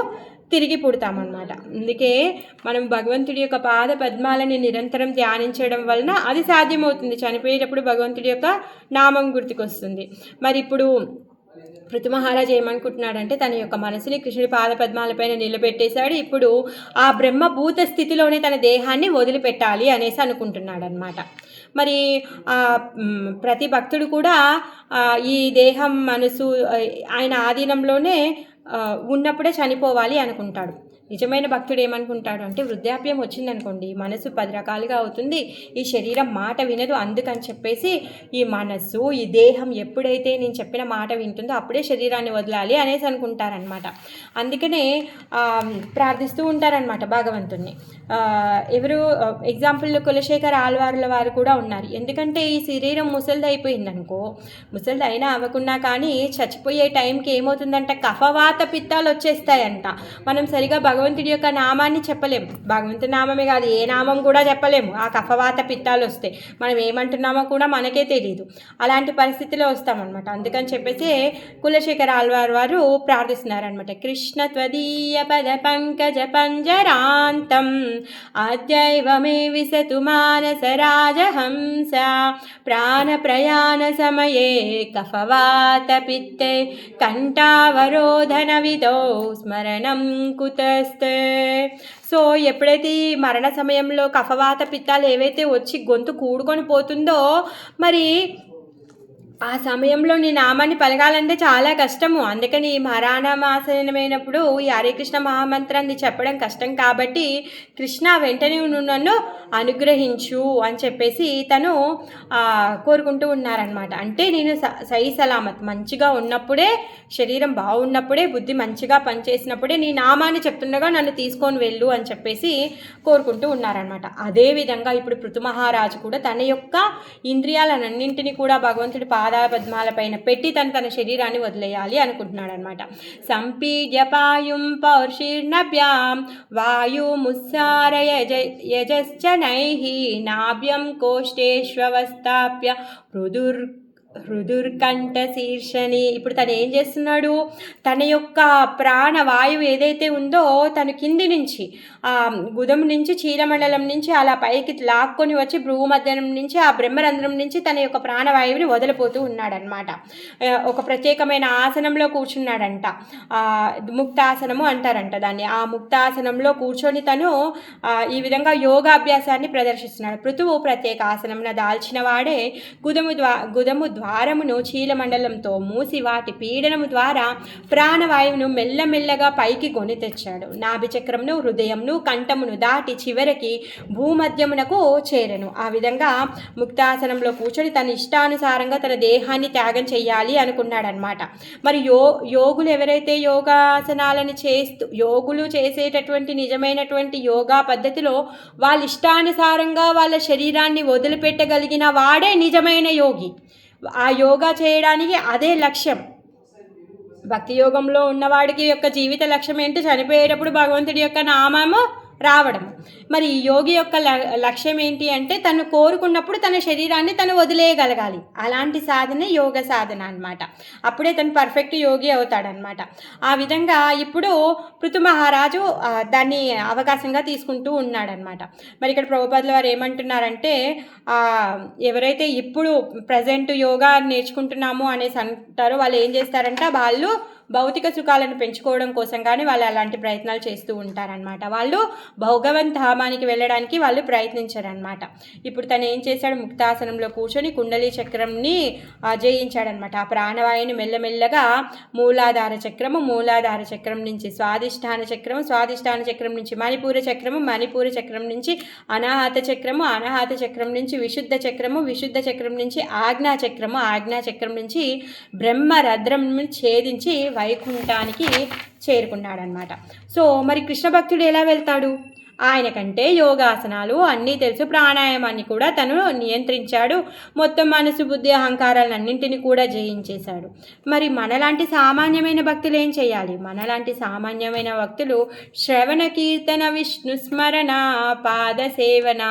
తిరిగి పుడతామన్నమాట. అందుకే మనం భగవంతుడి యొక్క పాద పద్మాలని నిరంతరం ధ్యానించడం వలన అది సాధ్యమవుతుంది. చనిపోయేటప్పుడు భగవంతుడి యొక్క నామం గుర్తుకొస్తుంది. మరి ఇప్పుడు పృథు మహారాజు ఏమనుకుంటున్నాడంటే తన యొక్క మనసుని కృష్ణుడి పాద పద్మాలపైన నిలబెట్టేశాడు. ఇప్పుడు ఆ బ్రహ్మభూత స్థితిలోనే తన దేహాన్ని వదిలిపెట్టాలి అనేసి అనుకుంటున్నాడు అనమాట. మరి ప్రతి భక్తుడు కూడా ఈ దేహం, మనసు ఆయన ఆధీనంలోనే ఉన్నప్పుడే చనిపోవాలి అనుకుంటాడు. నిజమైన భక్తుడు ఏమనుకుంటాడు అంటే వృద్ధాప్యం వచ్చిందనుకోండి, మనసు 10 రకాలుగా అవుతుంది, ఈ శరీరం మాట వినదు, అందుకని చెప్పేసి ఈ మనస్సు, ఈ దేహం ఎప్పుడైతే నేను చెప్పిన మాట వింటుందో అప్పుడే శరీరాన్ని వదలాలి అనేసి అనుకుంటారనమాట. అందుకనే ప్రార్థిస్తూ ఉంటారనమాట భగవంతుణ్ణి. ఎవరు ఎగ్జాంపుల్ కులశేఖర ఆళ్వార్ల వారు కూడా ఉన్నారు. ఎందుకంటే ఈ శరీరం ముసలిది అయిపోయిందనుకో, ముసలిది అయినా అవ్వకున్నా కానీ చచ్చిపోయే టైంకి ఏమవుతుందంట, కఫవాత పిత్తాలు వచ్చేస్తాయంట. మనం సరిగా భగవంతుడి యొక్క నామాన్ని చెప్పలేము, భగవంతుడి నామమే కాదు ఏ నామం కూడా చెప్పలేము. ఆ కఫవాత పిత్తాలు వస్తే మనం ఏమంటున్నామో కూడా మనకే తెలియదు. అలాంటి పరిస్థితిలో వస్తామన్నమాట. అందుకని చెప్పేసి కులశేఖర ఆళ్వార్ వారు ప్రార్థిస్తున్నారనమాట. కృష్ణ త్వదీయ పద పంకజ పంజరాంతం ఆద్యైవ మే విసతు మానస రాజహంస ప్రాణ ప్రయాణ సమయే కఫవాత పిత్తే కంఠావరోధన విదో స్మరణం కుతస్తే. సో ఎప్పుడైతే ఈ మరణ సమయంలో కఫవాత పిత్తాలు ఏవైతే వచ్చి గొంతు కూడుకొని పోతుందో, మరి ఆ సమయంలో నీ నామాన్ని పలకాలంటే చాలా కష్టము. అందుకని మరానామాసనమైనప్పుడు ఈ హరే కృష్ణ మహామంత్రాన్ని చెప్పడం కష్టం కాబట్టి కృష్ణ వెంటనే నువ్వు నన్ను అనుగ్రహించు అని చెప్పేసి తను కోరుకుంటూ ఉన్నారనమాట. అంటే నేను సై సలామత్ మంచిగా ఉన్నప్పుడే, శరీరం బాగున్నప్పుడే, బుద్ధి మంచిగా పనిచేసినప్పుడే నీ నామాన్ని చెప్తుండగా నన్ను తీసుకొని వెళ్ళు అని చెప్పేసి కోరుకుంటూ ఉన్నారనమాట. అదేవిధంగా ఇప్పుడు పృథు మహారాజు కూడా తన యొక్క ఇంద్రియాలన్నింటినీ కూడా భగవంతుడి పాదాల పద్మాల పైన పెట్టి తన శరీరాన్ని వదిలేయాలి అనుకుంటున్నాడు అనమాట. సంపీడ్యపాయుం పౌర్షీర్ణభ్యాం వాయుముస్సార యజశ్చనైః నాభ్యం కోష్టేష్వస్థాప్య హృదుర్కంఠ శీర్షని. ఇప్పుడు తను ఏం చేస్తున్నాడు, తన యొక్క ప్రాణవాయువు ఏదైతే ఉందో తను కింది నుంచి గుదము నుంచి చీలమండలం నుంచి అలా పైకి లాక్కొని వచ్చి భ్రూమధ్యం నుంచి ఆ బ్రహ్మరంధ్రం నుంచి తన యొక్క ప్రాణవాయువుని వదిలిపోతూ ఉన్నాడనమాట. ఒక ప్రత్యేకమైన ఆసనంలో కూర్చున్నాడంట, ముక్తాసనము అంటారంట దాన్ని. ఆ ముక్తాసనంలో కూర్చొని తను ఈ విధంగా యోగాభ్యాసాన్ని ప్రదర్శిస్తున్నాడు. పృథువు ప్రత్యేక ఆసనమున దాల్చిన వాడే గుదము ద్వారమును చీలమండలంతో మూసి వాటి పీడనము ద్వారా ప్రాణవాయువును మెల్లమెల్లగా పైకి కొని తెచ్చాడు. నాభిచక్రమును, హృదయంను, కంఠమును దాటి చివరికి భూమధ్యమునకు చేరెను. ఆ విధంగా ముక్తాసనంలో కూర్చొని తన ఇష్టానుసారంగా తన దేహాన్ని త్యాగం చెయ్యాలి అనుకున్నాడనమాట. మరి యోగులు ఎవరైతే యోగాసనాలను యోగులు చేసేటటువంటి నిజమైనటువంటి యోగా పద్ధతిలో వాళ్ళ ఇష్టానుసారంగా వాళ్ళ శరీరాన్ని వదిలిపెట్టగలిగిన వాడే నిజమైన యోగి. ఆ యోగా చేయడానికి అదే లక్ష్యం. భక్తి యోగంలో ఉన్నవాడికి యొక్క జీవిత లక్ష్యం ఏంటి, చనిపోయేటప్పుడు భగవంతుడి యొక్క నామము రావడం. మరి ఈ యోగి యొక్క లక్ష్యం ఏంటి అంటే తను కోరుకున్నప్పుడు తన శరీరాన్ని తను వదిలేయగలగాలి. అలాంటి సాధనే యోగ సాధన అనమాట. అప్పుడే తను పర్ఫెక్ట్ యోగి అవుతాడనమాట. ఆ విధంగా ఇప్పుడు పృథు మహారాజు దాన్ని అవకాశంగా తీసుకుంటూ ఉన్నాడనమాట. మరి ఇక్కడ ప్రభుపాదుల వారు ఏమంటున్నారంటే ఎవరైతే ఇప్పుడు ప్రజెంట్ యోగా నేర్చుకుంటున్నాము అనేసి అంటారో వాళ్ళు ఏం చేస్తారంట, వాళ్ళు భౌతిక సుఖాలను పెంచుకోవడం కోసం కానీ వాళ్ళు అలాంటి ప్రయత్నాలు చేస్తూ ఉంటారనమాట. వాళ్ళు భగవంత ధామానికి వెళ్ళడానికి వాళ్ళు ప్రయత్నించారనమాట. ఇప్పుడు తను ఏం చేశాడు, ముక్తాసనంలో కూర్చొని కుండలి చక్రంని జయించాడనమాట. ఆ ప్రాణవాయుని మెల్లమెల్లగా మూలాధార చక్రం నుంచి స్వాధిష్టాన చక్రం నుంచి మణిపూర చక్రం నుంచి అనాహత చక్రం నుంచి విశుద్ధ చక్రం నుంచి ఆజ్ఞా చక్రం నుంచి బ్రహ్మరధ్రం ఛేదించి వైకుంఠానికి చేరుకున్నాడనమాట. సో మరి కృష్ణ భక్తుడు ఎలా వెళ్తాడు? ఆయనకంటే యోగాసనాలు అన్నీ తెలుసు, ప్రాణాయామాన్ని కూడా తను నియంత్రించాడు, మొత్తం మనసు బుద్ధి అహంకారాలను అన్నింటినీ కూడా జయించేశాడు. మరి మనలాంటి సామాన్యమైన భక్తులు ఏం చేయాలి? మనలాంటి సామాన్యమైన భక్తులు శ్రవణ కీర్తన విష్ణు స్మరణ పాద సేవన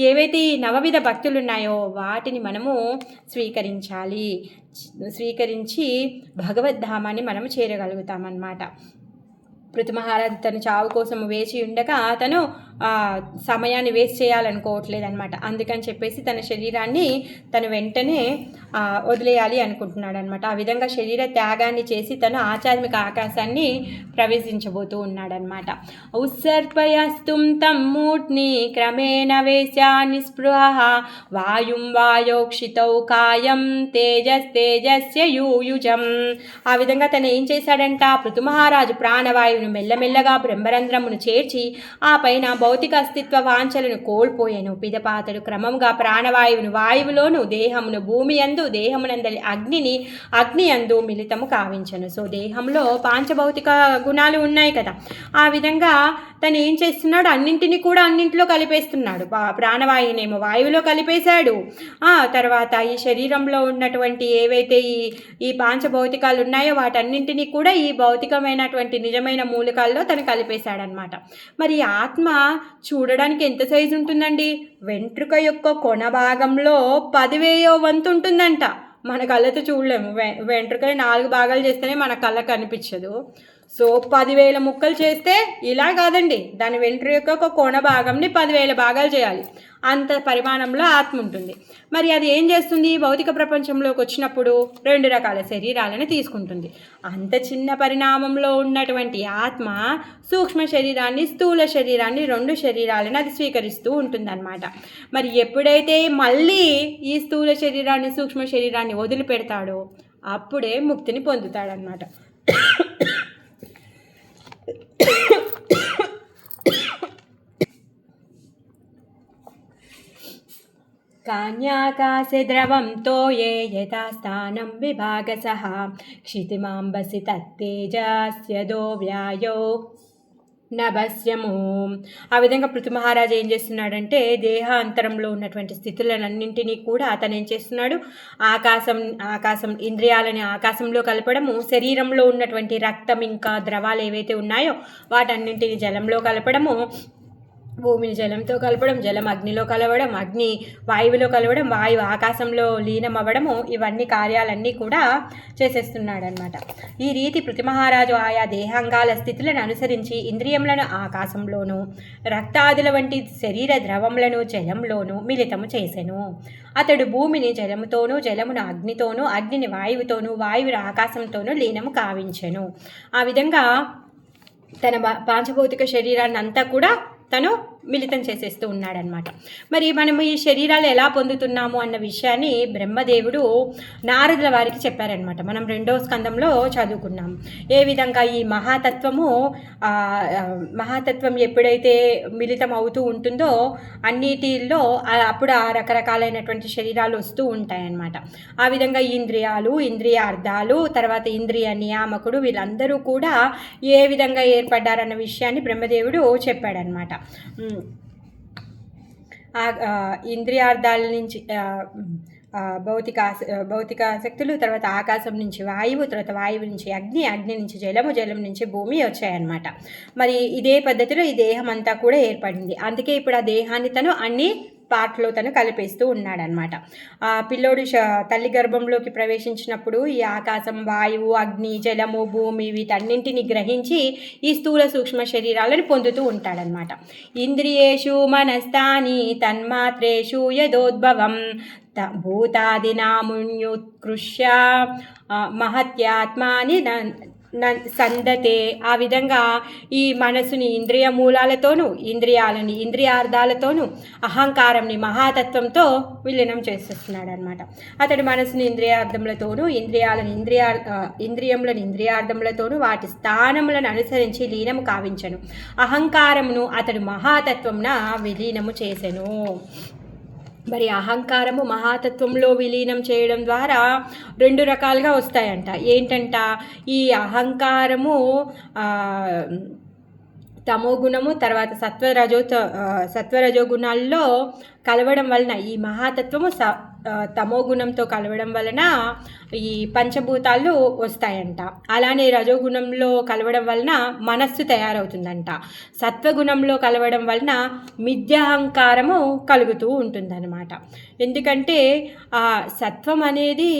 ఏవైతే ఈ నవవిధ భక్తులు ఉన్నాయో వాటిని మనము స్వీకరించి భగవద్ధామాన్ని మనము చేరగలుగుతామన్నమాట. పృథు మహారాజు తన చావు కోసం వేచి ఉండగా తను సమయాన్ని వేస్ట్ చేయాలనుకోవట్లేదు అనమాట. అందుకని చెప్పేసి తన శరీరాన్ని తను వెంటనే వదిలేయాలి అనుకుంటున్నాడు అనమాట. ఆ విధంగా శరీర త్యాగాన్ని చేసి తను ఆధ్యాత్మిక ఆకాశాన్ని ప్రవేశించబోతూ ఉన్నాడనమాట. ఉత్సర్పయస్తుం తం మూర్ధ్ని క్రమేణ వేశ్యా నిస్పృహ వాయుం వాయోక్షితౌ కాయం తేజస్య యూయుజం. ఆ విధంగా తను ఏం చేశాడంట, పృథు మహారాజు ప్రాణవాయువును మెల్లమెల్లగా బ్రహ్మరంధ్రమును చేర్చి ఆ పైన భౌతిక అస్తిత్వ వాంఛలను కోల్పోయాను. పిదపాతడు క్రమంగా ప్రాణవాయువును వాయువులోను, దేహమును భూమి యందు, దేహమునందలి అగ్ని యందు మిళితము కావించను. సో దేహంలో పాంచభౌతిక గుణాలు ఉన్నాయి కదా, ఆ విధంగా తను ఏం చేస్తున్నాడు, అన్నింటిలో కలిపేస్తున్నాడు. ప్రాణవాయునేమో వాయువులో కలిపేశాడు. తర్వాత ఈ శరీరంలో ఉన్నటువంటి ఏవైతే ఈ పాంచభౌతికాలు ఉన్నాయో వాటన్నింటినీ కూడా ఈ భౌతికమైనటువంటి నిజమైన మూలకాల్లో తను కలిపేశాడనమాట. మరి ఆత్మ చూడడానికి ఎంత సైజు ఉంటుందండి? వెంట్రుక యొక్క కొన భాగంలో 10,000వ వంతు ఉంటుందంట. మన కళ్ళతో చూడలేము. వెంట్రుకని 4 భాగాలు చేస్తేనే మన కళ్ళకు కనిపించదు. సో 10,000 ముక్కలు చేస్తే ఇలా కాదండి, దాని వెంట్రుక యొక్క కోణ భాగంని 10,000 భాగాలు చేయాలి. అంత పరిమాణంలో ఆత్మ ఉంటుంది. మరి అది ఏం చేస్తుంది? భౌతిక ప్రపంచంలోకి వచ్చినప్పుడు 2 రకాల శరీరాలను తీసుకుంటుంది. అంత చిన్న పరిణామంలో ఉన్నటువంటి ఆత్మ సూక్ష్మ శరీరాన్ని, స్థూల శరీరాన్ని, 2 శరీరాలను అది స్వీకరిస్తూ ఉంటుందన్నమాట. మరి ఎప్పుడైతే మళ్ళీ ఈ స్థూల శరీరాన్ని, సూక్ష్మ శరీరాన్ని వదిలిపెడతాడో అప్పుడే ముక్తిని పొందుతాడనమాట. కాన్యాకాశే ద్రవంతో ఏ యథాస్థానం విభాగసః క్షితిమాంబసి తత్తేజస్యదో వ్యాయో నభస్యము. ఆ విధంగా పృథు మహారాజు ఏం చేస్తున్నాడంటే దేహాంతరంలో ఉన్నటువంటి స్థితులన్నింటినీ కూడా అతను ఏం చేస్తున్నాడు, ఆకాశం ఇంద్రియాలని ఆకాశంలో కలపడము, శరీరంలో ఉన్నటువంటి రక్తం ఇంకా ద్రవాలు ఏవైతే ఉన్నాయో వాటన్నింటినీ జలంలో కలపడము, భూమిని జలంతో కలపడం, జలం అగ్నిలో కలవడం, అగ్ని వాయువులో కలవడం, వాయువు ఆకాశంలో లీనం అవ్వడము, ఇవన్నీ కార్యాలన్నీ కూడా చేసేస్తున్నాడనమాట. ఈ రీతి పృథు మహారాజు ఆయా దేహాంగాల స్థితులను అనుసరించి ఇంద్రియములను ఆకాశంలోనూ, రక్తాదుల వంటి శరీర ద్రవములను జలంలోనూ మిళితము చేసెను. అతడు భూమిని జలముతోనూ, జలమును అగ్నితోనూ, అగ్నిని వాయువుతోనూ, వాయువును ఆకాశంతోనూ లీనము కావించెను. ఆ విధంగా తన పాంచభౌతిక శరీరాన్ని అంతా కూడా తను మిళితం చేసేస్తూ ఉన్నాడనమాట. మరి మనము ఈ శరీరాలు ఎలా పొందుతున్నాము అన్న విషయాన్ని బ్రహ్మదేవుడు నారదుల వారికి చెప్పారనమాట. మనం 2వ స్కందంలో చదువుకున్నాం. ఏ విధంగా ఈ మహాతత్వం ఎప్పుడైతే మిళితం అవుతూ ఉంటుందో అన్నిటిలో అప్పుడు ఆ రకరకాలైనటువంటి శరీరాలు వస్తూ ఉంటాయన్నమాట. ఆ విధంగా ఇంద్రియాలు, ఇంద్రియార్థాలు, తర్వాత ఇంద్రియ నియామకుడు వీళ్ళందరూ కూడా ఏ విధంగా ఏర్పడ్డారన్న విషయాన్ని బ్రహ్మదేవుడు చెప్పాడనమాట. ఇంద్రియార్థాల నుంచి భౌతిక శక్తులు, తర్వాత ఆకాశం నుంచి వాయువు, తర్వాత వాయువు నుంచి అగ్ని, అగ్ని నుంచి జలము, జలం నుంచి భూమి వచ్చాయన్నమాట. మరి ఇదే పద్ధతిలో ఈ దేహం అంతా కూడా ఏర్పడింది. అందుకే ఇప్పుడు ఆ దేహాన్ని తను అన్ని పార్ట్లో తను కలిపేస్తూ ఉన్నాడనమాట. ఆ పిల్లోడు తల్లి గర్భంలోకి ప్రవేశించినప్పుడు ఈ ఆకాశం, వాయువు, అగ్ని, జలము, భూమి వీటన్నింటిని గ్రహించి ఈ స్థూల సూక్ష్మ శరీరాలను పొందుతూ ఉంటాడనమాట. ఇంద్రియేషు మనస్తాని తన్మాత్రేషు యదోద్భవం భూతాదినామున్యుత్కృష్య మహత్యాత్మాని సందతే. ఆ విధంగా ఈ మనసుని ఇంద్రియ మూలాలతోనూ, ఇంద్రియాలని ఇంద్రియార్థాలతోనూ, అహంకారంని మహాతత్వంతో విలీనం చేసేస్తున్నాడు అనమాట. అతడు మనసుని ఇంద్రియార్థములతోనూ, ఇంద్రియములను ఇంద్రియార్థములతోనూ వాటి స్థానములను అనుసరించి లీనము కావించను. అహంకారమును అతడు మహాతత్వంన విలీనము చేసెను. మరి అహంకారము మహాతత్వంలో విలీనం చేయడం ద్వారా 2 రకాలుగా వస్తాయంట. ఏంటంట, ఈ అహంకారము తమో గుణము, తర్వాత సత్వరజో గుణాల్లో కలవడం వలన ఈ మహాతత్వము తమో గుణంతో కలవడం వలన ఈ పంచభూతాలు వస్తాయంట. అలానే రజోగుణంలో కలవడం వలన మనస్సు తయారవుతుందంట. సత్వగుణంలో కలవడం వలన మిథ్యాహంకారము కలుగుతూ ఉంటుందన్నమాట. ఎందుకంటే ఆ సత్వం అనేది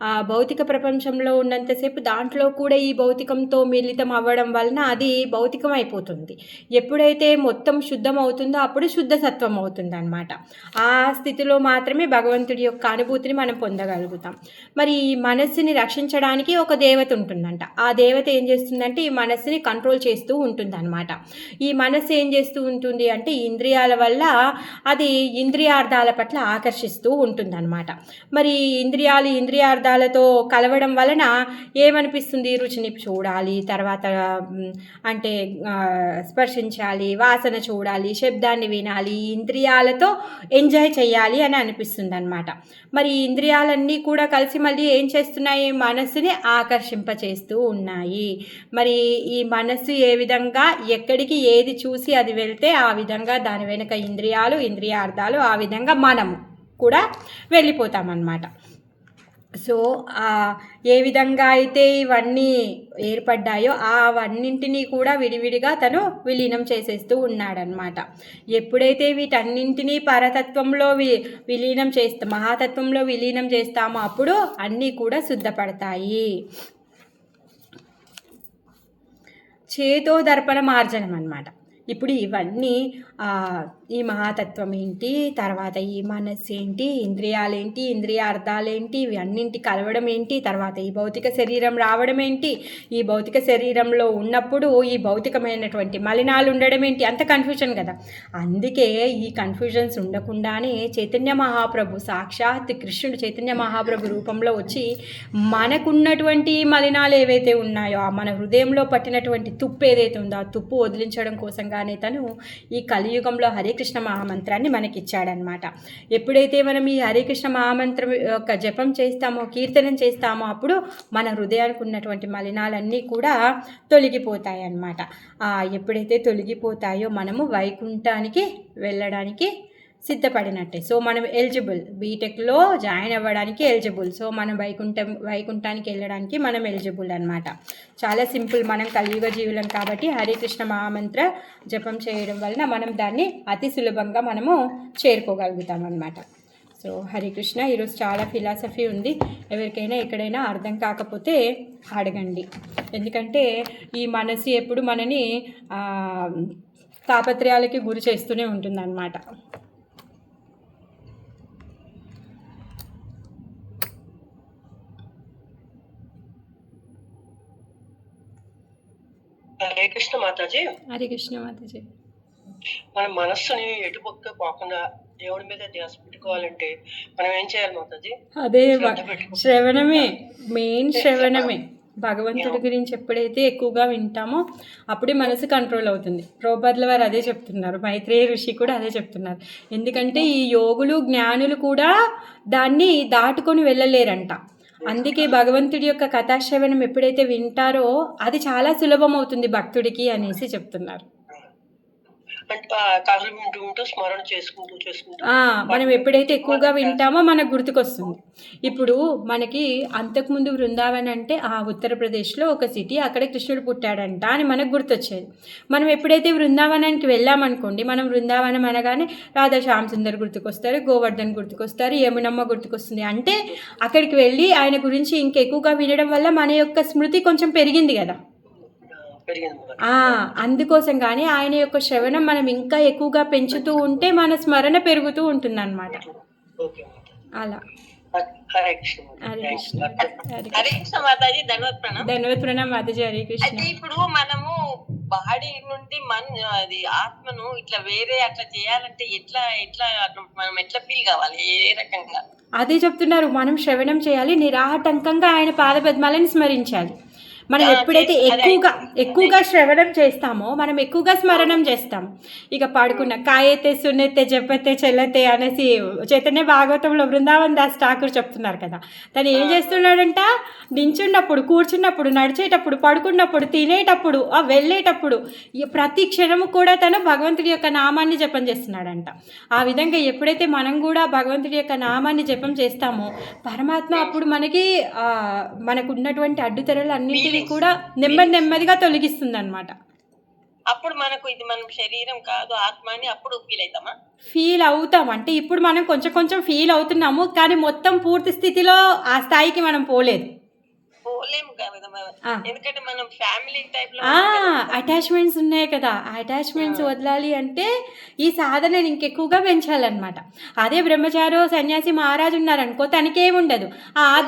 ఆ భౌతిక ప్రపంచంలో ఉన్నంతసేపు దాంట్లో కూడా ఈ భౌతికంతో మిళితం అవ్వడం వలన అది భౌతికం అయిపోతుంది. ఎప్పుడైతే మొత్తం శుద్ధం అవుతుందో అప్పుడు శుద్ధ సత్వం అవుతుంది అనమాట. ఆ స్థితిలో మాత్రమే భగవంతుడి యొక్క అనుభూతిని మనం పొందగలుగుతాం. మరి ఈ మనస్సుని రక్షించడానికి ఒక దేవత ఉంటుందంట. ఆ దేవత ఏం చేస్తుందంటే ఈ మనస్సుని కంట్రోల్ చేస్తూ ఉంటుందన్నమాట. ఈ మనస్సు ఏం చేస్తూ ఉంటుంది అంటే ఇంద్రియాల వల్ల అది ఇంద్రియార్థాల పట్ల ఆకర్షిస్తూ ఉంటుందన్నమాట. మరి ఇంద్రియార్థాలతో కలవడం వలన ఏమనిపిస్తుంది, రుచిని చూడాలి, తర్వాత అంటే స్పర్శించాలి, వాసన చూడాలి, శబ్దాన్ని వినాలి, ఇంద్రియాలతో ఎంజాయ్ చేయాలి అని అనిపిస్తుంది అనమాట. మరి ఇంద్రియాలన్నీ కూడా కలిసి మళ్ళీ ఏం చేస్తున్నాయి, మనస్సుని ఆకర్షింపచేస్తూ ఉన్నాయి. మరి ఈ మనస్సు ఏ విధంగా ఎక్కడికి ఏది చూసి అది వెళ్తే ఆ విధంగా దాని వెనుక ఇంద్రియార్థాలు ఆ విధంగా మనము కూడా వెళ్ళిపోతామన్నమాట. సో ఏ విధంగా అయితే ఇవన్నీ ఏర్పడ్డాయో అవన్నింటినీ కూడా విడివిడిగా తను విలీనం చేసేస్తూ ఉన్నాడనమాట. ఎప్పుడైతే వీటన్నింటినీ పరతత్వంలో మహాతత్వంలో విలీనం చేస్తామో అప్పుడు అన్నీ కూడా శుద్ధపడతాయి. చేతో దర్పణ మార్జనం అన్నమాట. ఇప్పుడు ఇవన్నీ ఈ మహాతత్వం ఏంటి, తర్వాత ఈ మనస్సు ఏంటి, ఇంద్రియాలేంటి, ఇంద్రియార్థాలేంటి, ఇవి అన్నింటి కలవడం ఏంటి, తర్వాత ఈ భౌతిక శరీరం రావడం ఏంటి, ఈ భౌతిక శరీరంలో ఉన్నప్పుడు ఈ భౌతికమైనటువంటి మలినాలు ఉండడం ఏంటి, అంత కన్ఫ్యూజన్ కదా. అందుకే ఈ కన్ఫ్యూజన్స్ ఉండకుండానే చైతన్య మహాప్రభు, సాక్షాత్ కృష్ణుడు చైతన్య మహాప్రభు రూపంలో వచ్చి మనకున్నటువంటి మలినాలు ఏవైతే ఉన్నాయో, మన హృదయంలో పట్టినటువంటి తుప్పు ఏదైతే ఉందో ఆ తుప్పు వదిలించడం కోసంగానే తను ఈ కలియుగంలో హరే కృష్ణ మహామంత్రాన్ని మనకిచ్చాడనమాట. ఎప్పుడైతే మనం ఈ హరే కృష్ణ మహామంత్రం యొక్క జపం చేస్తామో, కీర్తనం చేస్తామో, అప్పుడు మన హృదయానికి ఉన్నటువంటి మలినాలన్నీ కూడా తొలగిపోతాయి అన్నమాట. ఎప్పుడైతే తొలగిపోతాయో మనము వైకుంఠానికి వెళ్ళడానికి సిద్ధపడినట్టే. సో మనం ఎలిజిబుల్, బీటెక్లో జాయిన్ అవ్వడానికి ఎలిజిబుల్. సో మనం వైకుంఠానికి వెళ్ళడానికి మనం ఎలిజిబుల్ అనమాట. చాలా సింపుల్. మనం కలియుగ జీవులం కాబట్టి హరే కృష్ణ మహామంత్ర జపం చేయడం వలన మనం దాన్ని అతి సులభంగా మనము చేరుకోగలుగుతాం అనమాట. సో హరే కృష్ణ. ఈరోజు చాలా ఫిలాసఫీ ఉంది. ఎవరికైనా ఎక్కడైనా అర్థం కాకపోతే అడగండి. ఎందుకంటే ఈ మనసు ఎప్పుడు మనని తాపత్రయాలకి గురి చేస్తూనే ఉంటుందన్నమాట. హరే కృష్ణ మాతాజీ. హరే కృష్ణ మాతాజీ. మన మనస్సుని ఎటుపక్క పోకుండా దేవుడి మీద ధ్యాస పెట్టుకోవాలంటే మనం ఏం చేయాలి మాతాజీ? అదే శ్రవణమే, మెయిన్ శ్రవణమే. భగవంతుడి గురించి ఎప్పుడైతే ఎక్కువగా వింటామో అప్పుడే మనసు కంట్రోల్ అవుతుంది. ప్రభుపాదుల వారు అదే చెప్తున్నారు, మైత్రేయ ఋషి కూడా అదే చెప్తున్నారు. ఎందుకంటే ఈ యోగులు జ్ఞానులు కూడా దాన్ని దాటుకొని వెళ్ళలేరంట. అందుకే భగవంతుడి యొక్క కథాశ్రవణం ఎప్పుడైతే వింటారో అది చాలా సులభం అవుతుంది భక్తుడికి అనేసి చెప్తున్నారు. మనం ఎప్పుడైతే ఎక్కువగా వింటామో మనకు గుర్తుకొస్తుంది. ఇప్పుడు మనకి అంతకుముందు బృందావన్ అంటే ఉత్తరప్రదేశ్లో ఒక సిటీ, అక్కడ కృష్ణుడు పుట్టాడంట అని మనకు గుర్తొచ్చేది. మనం ఎప్పుడైతే బృందావనానికి వెళ్ళామనుకోండి, మనం బృందావనం అనగానే రాధా శ్యామ్ సుందర్ గుర్తుకొస్తారు, గోవర్ధన్ గుర్తుకొస్తారు, యమునమ్మ గుర్తుకొస్తుంది. అంటే అక్కడికి వెళ్ళి ఆయన గురించి ఇంకెక్కువగా వినడం వల్ల మన యొక్క స్మృతి కొంచెం పెరిగింది కదా. అందుకోసం కానీ ఆయన యొక్క శ్రవణం మనం ఇంకా ఎక్కువగా పెంచుతూ ఉంటే మన స్మరణ పెరుగుతూ ఉంటుంది అన్నమాట. అలా హరే కృష్ణ మాతాజీ. ధన్యవాద ప్రణామ్ మాతాజీ. హరే కృష్ణ. ఇప్పుడు మనము బాడీ నుండి అది ఆత్మను ఇట్లా వేరే అట్లా చేయాలంటే ఎట్లా ఎట్లా మనం ఎట్లా ఫీల్ కావాలి, ఏ రకంగా? అదే చెప్తున్నారు, మనం శ్రవణం చేయాలి, నిరాటంకంగా ఆయన పాదపద్మాలను స్మరించాలి. మనం ఎప్పుడైతే ఎక్కువగా శ్రవణం చేస్తామో మనం ఎక్కువగా స్మరణం చేస్తాం. ఇక పాడుకున్న కాయతే సున్నెతే జపతే చెల్లతే అనేసి చైతన్య భాగవతంలో బృందావన్ దాస్ ఠాకూర్ చెప్తున్నారు కదా. తను ఏం చేస్తున్నాడంట, నించున్నప్పుడు, కూర్చున్నప్పుడు, నడిచేటప్పుడు, పడుకున్నప్పుడు, తినేటప్పుడు, వెళ్ళేటప్పుడు ప్రతి క్షణము కూడా తను భగవంతుడి యొక్క నామాన్ని జపం చేస్తున్నాడంట. ఆ విధంగా ఎప్పుడైతే మనం కూడా భగవంతుడి యొక్క నామాన్ని జపం చేస్తామో పరమాత్మ అప్పుడు మనకు ఉన్నటువంటి అడ్డుతెరలు అన్నింటినీ కూడా నెమ్మదిగా తొలగిస్తుంది అన్నమాట. అప్పుడు మనకు ఇది మనం శరీరం కాదు ఆత్మ అని అప్పుడు ఫీల్ అవుతాం. అంటే ఇప్పుడు మనం కొంచెం ఫీల్ అవుతున్నాము, కానీ మొత్తం పూర్తి స్థితిలో ఆ స్థాయికి మనం పోలేదు. ఎందుకంటే మనం ఫ్యామిలీ టైప్ లో అటాచ్మెంట్స్ ఉన్నాయి కదా, ఆ అటాచ్మెంట్స్ వదలాలి అంటే ఈ సాధనని ఇంకెక్కువగా పెంచాలన్నమాట. అదే బ్రహ్మచారో సన్యాసి మహారాజు ఉన్నారనుకో, తనకేముండదు,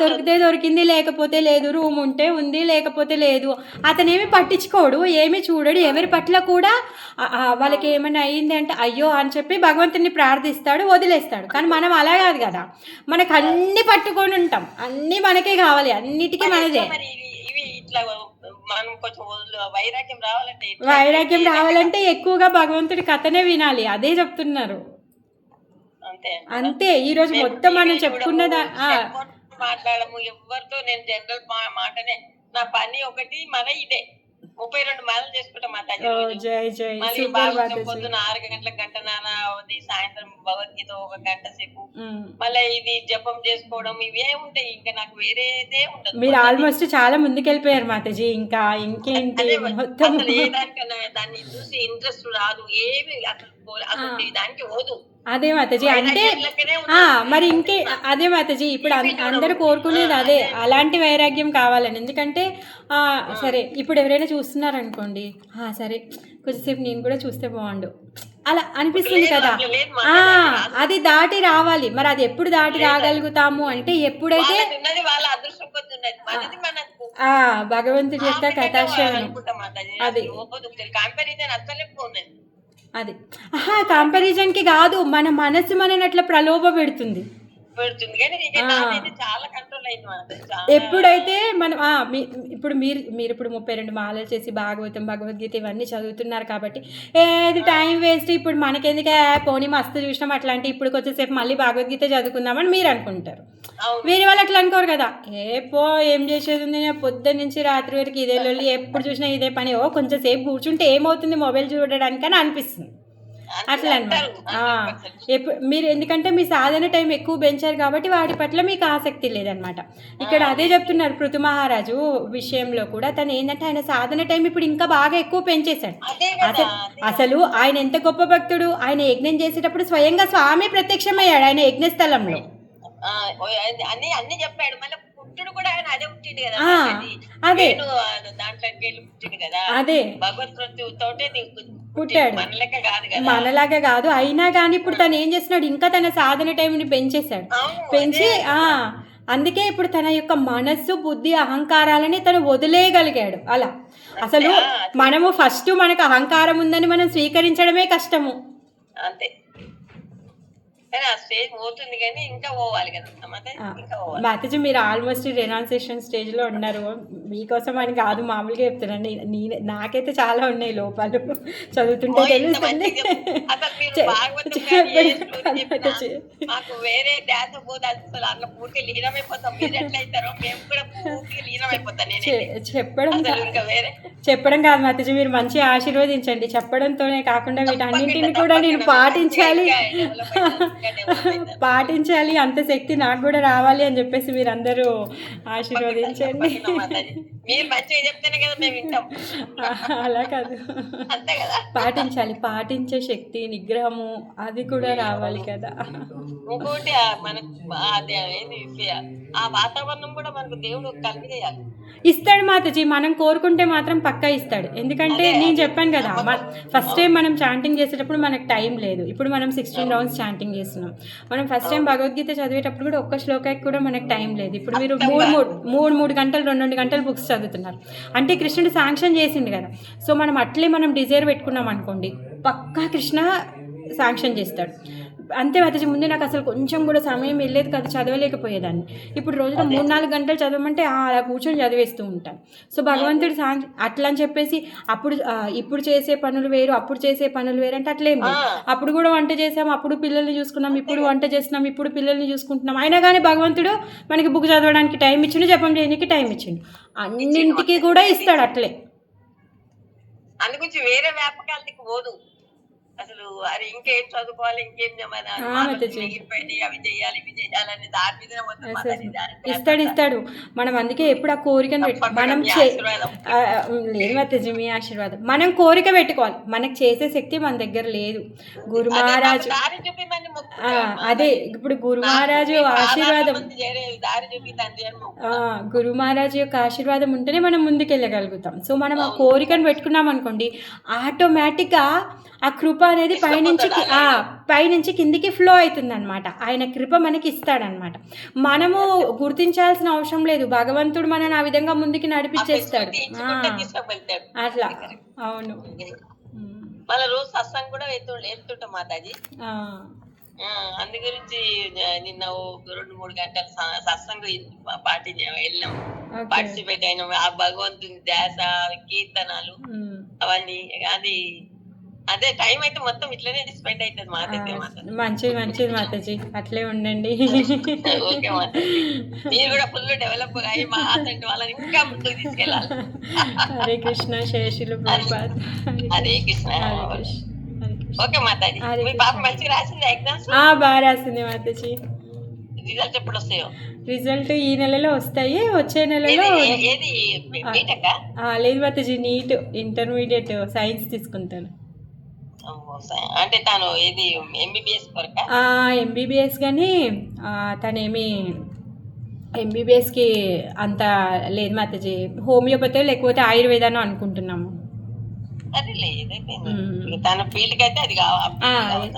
దొరికితే దొరికింది, లేకపోతే లేదు, రూమ్ ఉంటే ఉంది, లేకపోతే లేదు, అతనేమి పట్టించుకోడు, ఏమి చూడడు, ఎవరి పట్ల కూడా వాళ్ళకి ఏమైనా అయ్యింది అంటే అయ్యో అని చెప్పి భగవంతుని ప్రార్థిస్తాడు, వదిలేస్తాడు. కానీ మనం అలా కాదు కదా, మనకు అన్ని పట్టుకొని ఉంటాం, అన్నీ మనకే కావాలి, అన్నిటికీ మనదే. వైరాగ్యం రావాలంటే ఎక్కువగా భగవంతుడి కథనే వినాలి. అదే చెప్తున్నారు. అంతే. ఈ రోజు మొత్తం మనం చెప్పుకున్నదా మాట్లాడము ఎవరితో, నేను జనరల్ మాటనే, నా పని ఒకటి, మన ఇదే 32 మాలలు చేసుకుంటాం మాతాజీ. పొద్దున 6 గంటల గంటన్నర అవుతుంది, సాయంత్రం భగవద్గీత 1 గంట సేపు, మళ్ళీ ఇది జపం చేసుకోవడం, ఇవే ఉంటాయి. ఇంకా నాకు వేరేదే ఉండదు. మీరు ఆల్మోస్ట్ చాలా ముందుకెళ్ళిపోయారు మాతాజీ. ఇంకేంటి అసలు ఏ దానికన్నా దాన్ని చూసి ఇంట్రెస్ట్ రాదు, ఏమి అసలు దానికి పోదు. అదే మాతాజీ అంటే వైరాగ్యంలోనే మరి ఇంకే అదే మాతాజీ ఇప్పుడు అందరూ కోరుకునేది అదే అలాంటి వైరాగ్యం కావాలని. ఎందుకంటే సరే ఇప్పుడు ఎవరైనా చూస్తున్నారనుకోండి, సరే కొంచెంసేపు నేను కూడా చూస్తే బాగుండు అలా అనిపిస్తుంది కదా. అది దాటి రావాలి. మరి అది ఎప్పుడు దాటి రాగలుగుతాము అంటే ఎప్పుడైతే ఉన్నది వాళ్ళ అదృష్టం కొద్ది ఉన్నది, మనది మనకు భగవంతుడి యొక్క కథాశ్రవణం అది కంపారిజన్ అసలే పోన్నది. అది కంపారిజన్కి కాదు, మన మనసు మనని అట్లా ప్రలోభ పెడుతుంది. పెడుతుంది కానీ ఇక నాదైతే చాలా కంట్రోల్ అయింది మనది. ఎప్పుడైతే మనం ఇప్పుడు మీరు ఇప్పుడు 32 మాలలు చేసి భాగవతం భగవద్గీత ఇవన్నీ చదువుతున్నారు కాబట్టి ఏది టైం వేస్ట్, ఇప్పుడు మనకెందుకే పోనీ మస్తు చూసినాం అట్లాంటి ఇప్పుడు కొంచెంసేపు మళ్ళీ భగవద్గీత చదువుకుందామని మీరు అనుకుంటారు. వేరే వాళ్ళు అట్లా అనుకోరు కదా, ఏం చేసేది ఉంది, పొద్దున్న నుంచి రాత్రి వరకు ఇదే లొల్లి, ఎప్పుడు చూసినా ఇదే పని, కొంచెం సేపు కూర్చుంటే ఏమవుతుంది మొబైల్ చూడడానికి అని అనిపిస్తుంది. అట్లా అనమాట. మీరు ఎందుకంటే మీ సాధన టైం ఎక్కువ పెంచారు కాబట్టి వాటి పట్ల మీకు ఆసక్తి లేదనమాట. ఇక్కడ అదే చెప్తున్నారు పృథు మహారాజు విషయంలో కూడా. తను ఏంటంటే ఆయన సాధన టైం ఇప్పుడు ఇంకా బాగా ఎక్కువ పెంచేశాడు. అసలు ఆయన ఎంత గొప్ప భక్తుడు, ఆయన యజ్ఞం చేసేటప్పుడు స్వయంగా స్వామి ప్రత్యక్షమయ్యాడు ఆయన యజ్ఞస్థలంలో. అన్ని చెప్పాడు. మళ్ళీ పుట్టుడు కూడా ఆయన అదే పుట్టిండు కదా, అదే దాంట్లోకి వెళ్ళి పుట్టిండు కదా, అదే భగవద్గీతతోటే పుట్టాడు, మనలాగా కాదు. అయినా కానీ ఇప్పుడు తను ఏం చేస్తున్నాడు, ఇంకా తన సాధన టైంని పెంచేశాడు. పెంచి అందుకే ఇప్పుడు తన యొక్క మనస్సు బుద్ధి అహంకారాలని తను వదిలేయగలిగాడు. అలా అసలు మనము ఫస్ట్ మనకు అహంకారం ఉందని మనం స్వీకరించడమే కష్టము. అంతే, కానీ ఆ స్టేజ్ పోతుంది కానీ ఇంకా పోవాలి కదా మాతాజీ. మీరు ఆల్మోస్ట్ రెనాన్సేషన్ స్టేజ్లో ఉన్నారు. మీకోసం అని కాదు, మామూలుగా చెప్తున్నాను. నాకైతే చాలా ఉన్నాయి లోపాలు, చదువుతుంటే తెలుస్తుంది. చెప్పడం కాదు మాతాజీ, మీరు మంచి ఆశీర్వదించండి. చెప్పడంతోనే కాకుండా వీటన్నింటిని కూడా నేను పాటించాలి, అంత శక్తి నాకు కూడా రావాలి అని చెప్పేసి మీరు అందరూ ఆశీర్వదించండి. అలా కాదు, పాటించాలి. పాటించే శక్తి, నిగ్రహము అది కూడా రావాలి కదా. ఇంకోటి ఆ వాతావరణం కూడా మనకు దేవుడు కలిగేయాలి. ఇస్తాడు మాతాజీ, మనం కోరుకుంటే మాత్రం పక్కా ఇస్తాడు. ఎందుకంటే నేను చెప్పాను కదా, ఫస్ట్ టైం మనం చాంటింగ్ చేసేటప్పుడు మనకు టైం లేదు. ఇప్పుడు మనం 16 రౌండ్స్ చాంటింగ్ చేస్తున్నాం. మనం ఫస్ట్ టైం భగవద్గీత చదివేటప్పుడు కూడా ఒక్క శ్లోకానికి కూడా మనకు టైం లేదు. ఇప్పుడు మీరు మూడు గంటలు 2 గంటలు బుక్స్ చదువుతున్నారు అంటే కృష్ణుడు శాంక్షన్ చేసిండు కదా. సో మనం అట్లే మనం డిజైర్ పెట్టుకున్నాం అనుకోండి, పక్కా కృష్ణ శాంక్షన్ చేస్తాడు. అంతే మాతాజీ. ముందు నాకు అసలు కొంచెం కూడా సమయం వెళ్ళేది కదా, చదవలేకపోయేదాన్ని. ఇప్పుడు రోజులో 3-4 గంటలు చదవమంటే అలా కూర్చొని చదివేస్తూ ఉంటాను. సో భగవంతుడు అట్లా అని చెప్పేసి ఇప్పుడు చేసే పనులు వేరు, అప్పుడు చేసే పనులు వేరు అంటే అట్లేం లేదు. అప్పుడు కూడా వంట చేసాం, అప్పుడు పిల్లల్ని చూసుకున్నాం, ఇప్పుడు వంట చేస్తున్నాం, ఇప్పుడు పిల్లల్ని చూసుకుంటున్నాం. అయినా కానీ భగవంతుడు మనకి బుక్ చదవడానికి టైం ఇచ్చిండు, జపం చేయడానికి టైం ఇచ్చిండు, అన్నింటికి కూడా ఇస్తాడు అట్లే. అందుగురించి వేరే వ్యాపకాలకి పోదు అసలు. అది ఇంకేం చదువుకోవాలి, ఇంకేం మిగిలిపోయింది, అవి చేయాలి ఇవి చేయాలని దాని మీద ఇస్తాడు. మనం అందుకే ఎప్పుడు ఆ కోరికను మనం లేదు మాతాజీ, మీ ఆశీర్వాదం. మనం కోరిక పెట్టుకోవాలి. మనకు చేసే శక్తి మన దగ్గర లేదు. గురు మహారాజు అదే ఇప్పుడు గురు మహారాజు ఆశీర్వాదం, గురు మహారాజు యొక్క ఆశీర్వాదం ఉంటేనే మనం ముందుకెళ్ళగలుగుతాం. సో మనం ఆ కోరికను పెట్టుకున్నాం అనుకోండి, ఆటోమేటిక్గా ఆ కృప అనేది పైనుంచి కిందికి ఫ్లో అవుతుంది అనమాట. ఆయన కృప మనకి ఇస్తాడనమాట. మనము గుర్తించాల్సిన అవసరం లేదు, భగవంతుడు మనని ఆ విధంగా ముందుకి నడిపించేస్తాడు. అట్లా అవును. మళ్ళీ రోజు సత్సంగం కూడా వెళ్తుంటాం మాతాజీ. అందు గురించి నిన్న 2-3 గంటలు సత్సంగం వెళ్ళినాం, పార్టిసిపేట్ అయినాం. ఆ భగవంతుని ధ్యాస, కీర్తనాలు అవన్నీ. అది అదే టైం అయితే మొత్తం ఇట్లనే స్పెండ్ అవుతుంది మాతాజీ. మంచిది మాతాజీ, అట్లే ఉండండి. ఓకే మాతాజీ, మీరు కూడా ఫుల్ డెవలప్ అయ్యి మా అతని వాళ్ళని ఇంకా ముందుకు తీసుకెళ్ళాలి. హరే కృష్ణ, శేషులు ప్రభుపాద. హరే కృష్ణ. ఓకే మాతాజీ, మీ పాప మంచిగా రాసింది ఎగ్జామ్స్? బాగా రాసింది మాతాజీ. రిజల్ట్ ఎప్పుడు వస్తాయో? రిజల్ట్ ఈ నెలలో వస్తాయి. వచ్చే నెలలో లేదు మాతాజీ, నీట్ ఇంటర్మీడియట్ సైన్స్ తీసుకుంటాను. అంటే తను ఇది ఎంబీబీఎస్ కొరక ఎంబీబీఎస్ కానీ తనేమి ఎంబీబీఎస్కి అంత లేదు మాతాజీ, హోమియోపతి లేకపోతే ఆయుర్వేదాను అనుకుంటున్నాము. అది లేదైతే తన ఫీల్డ్కి అయితే అది కావాలి.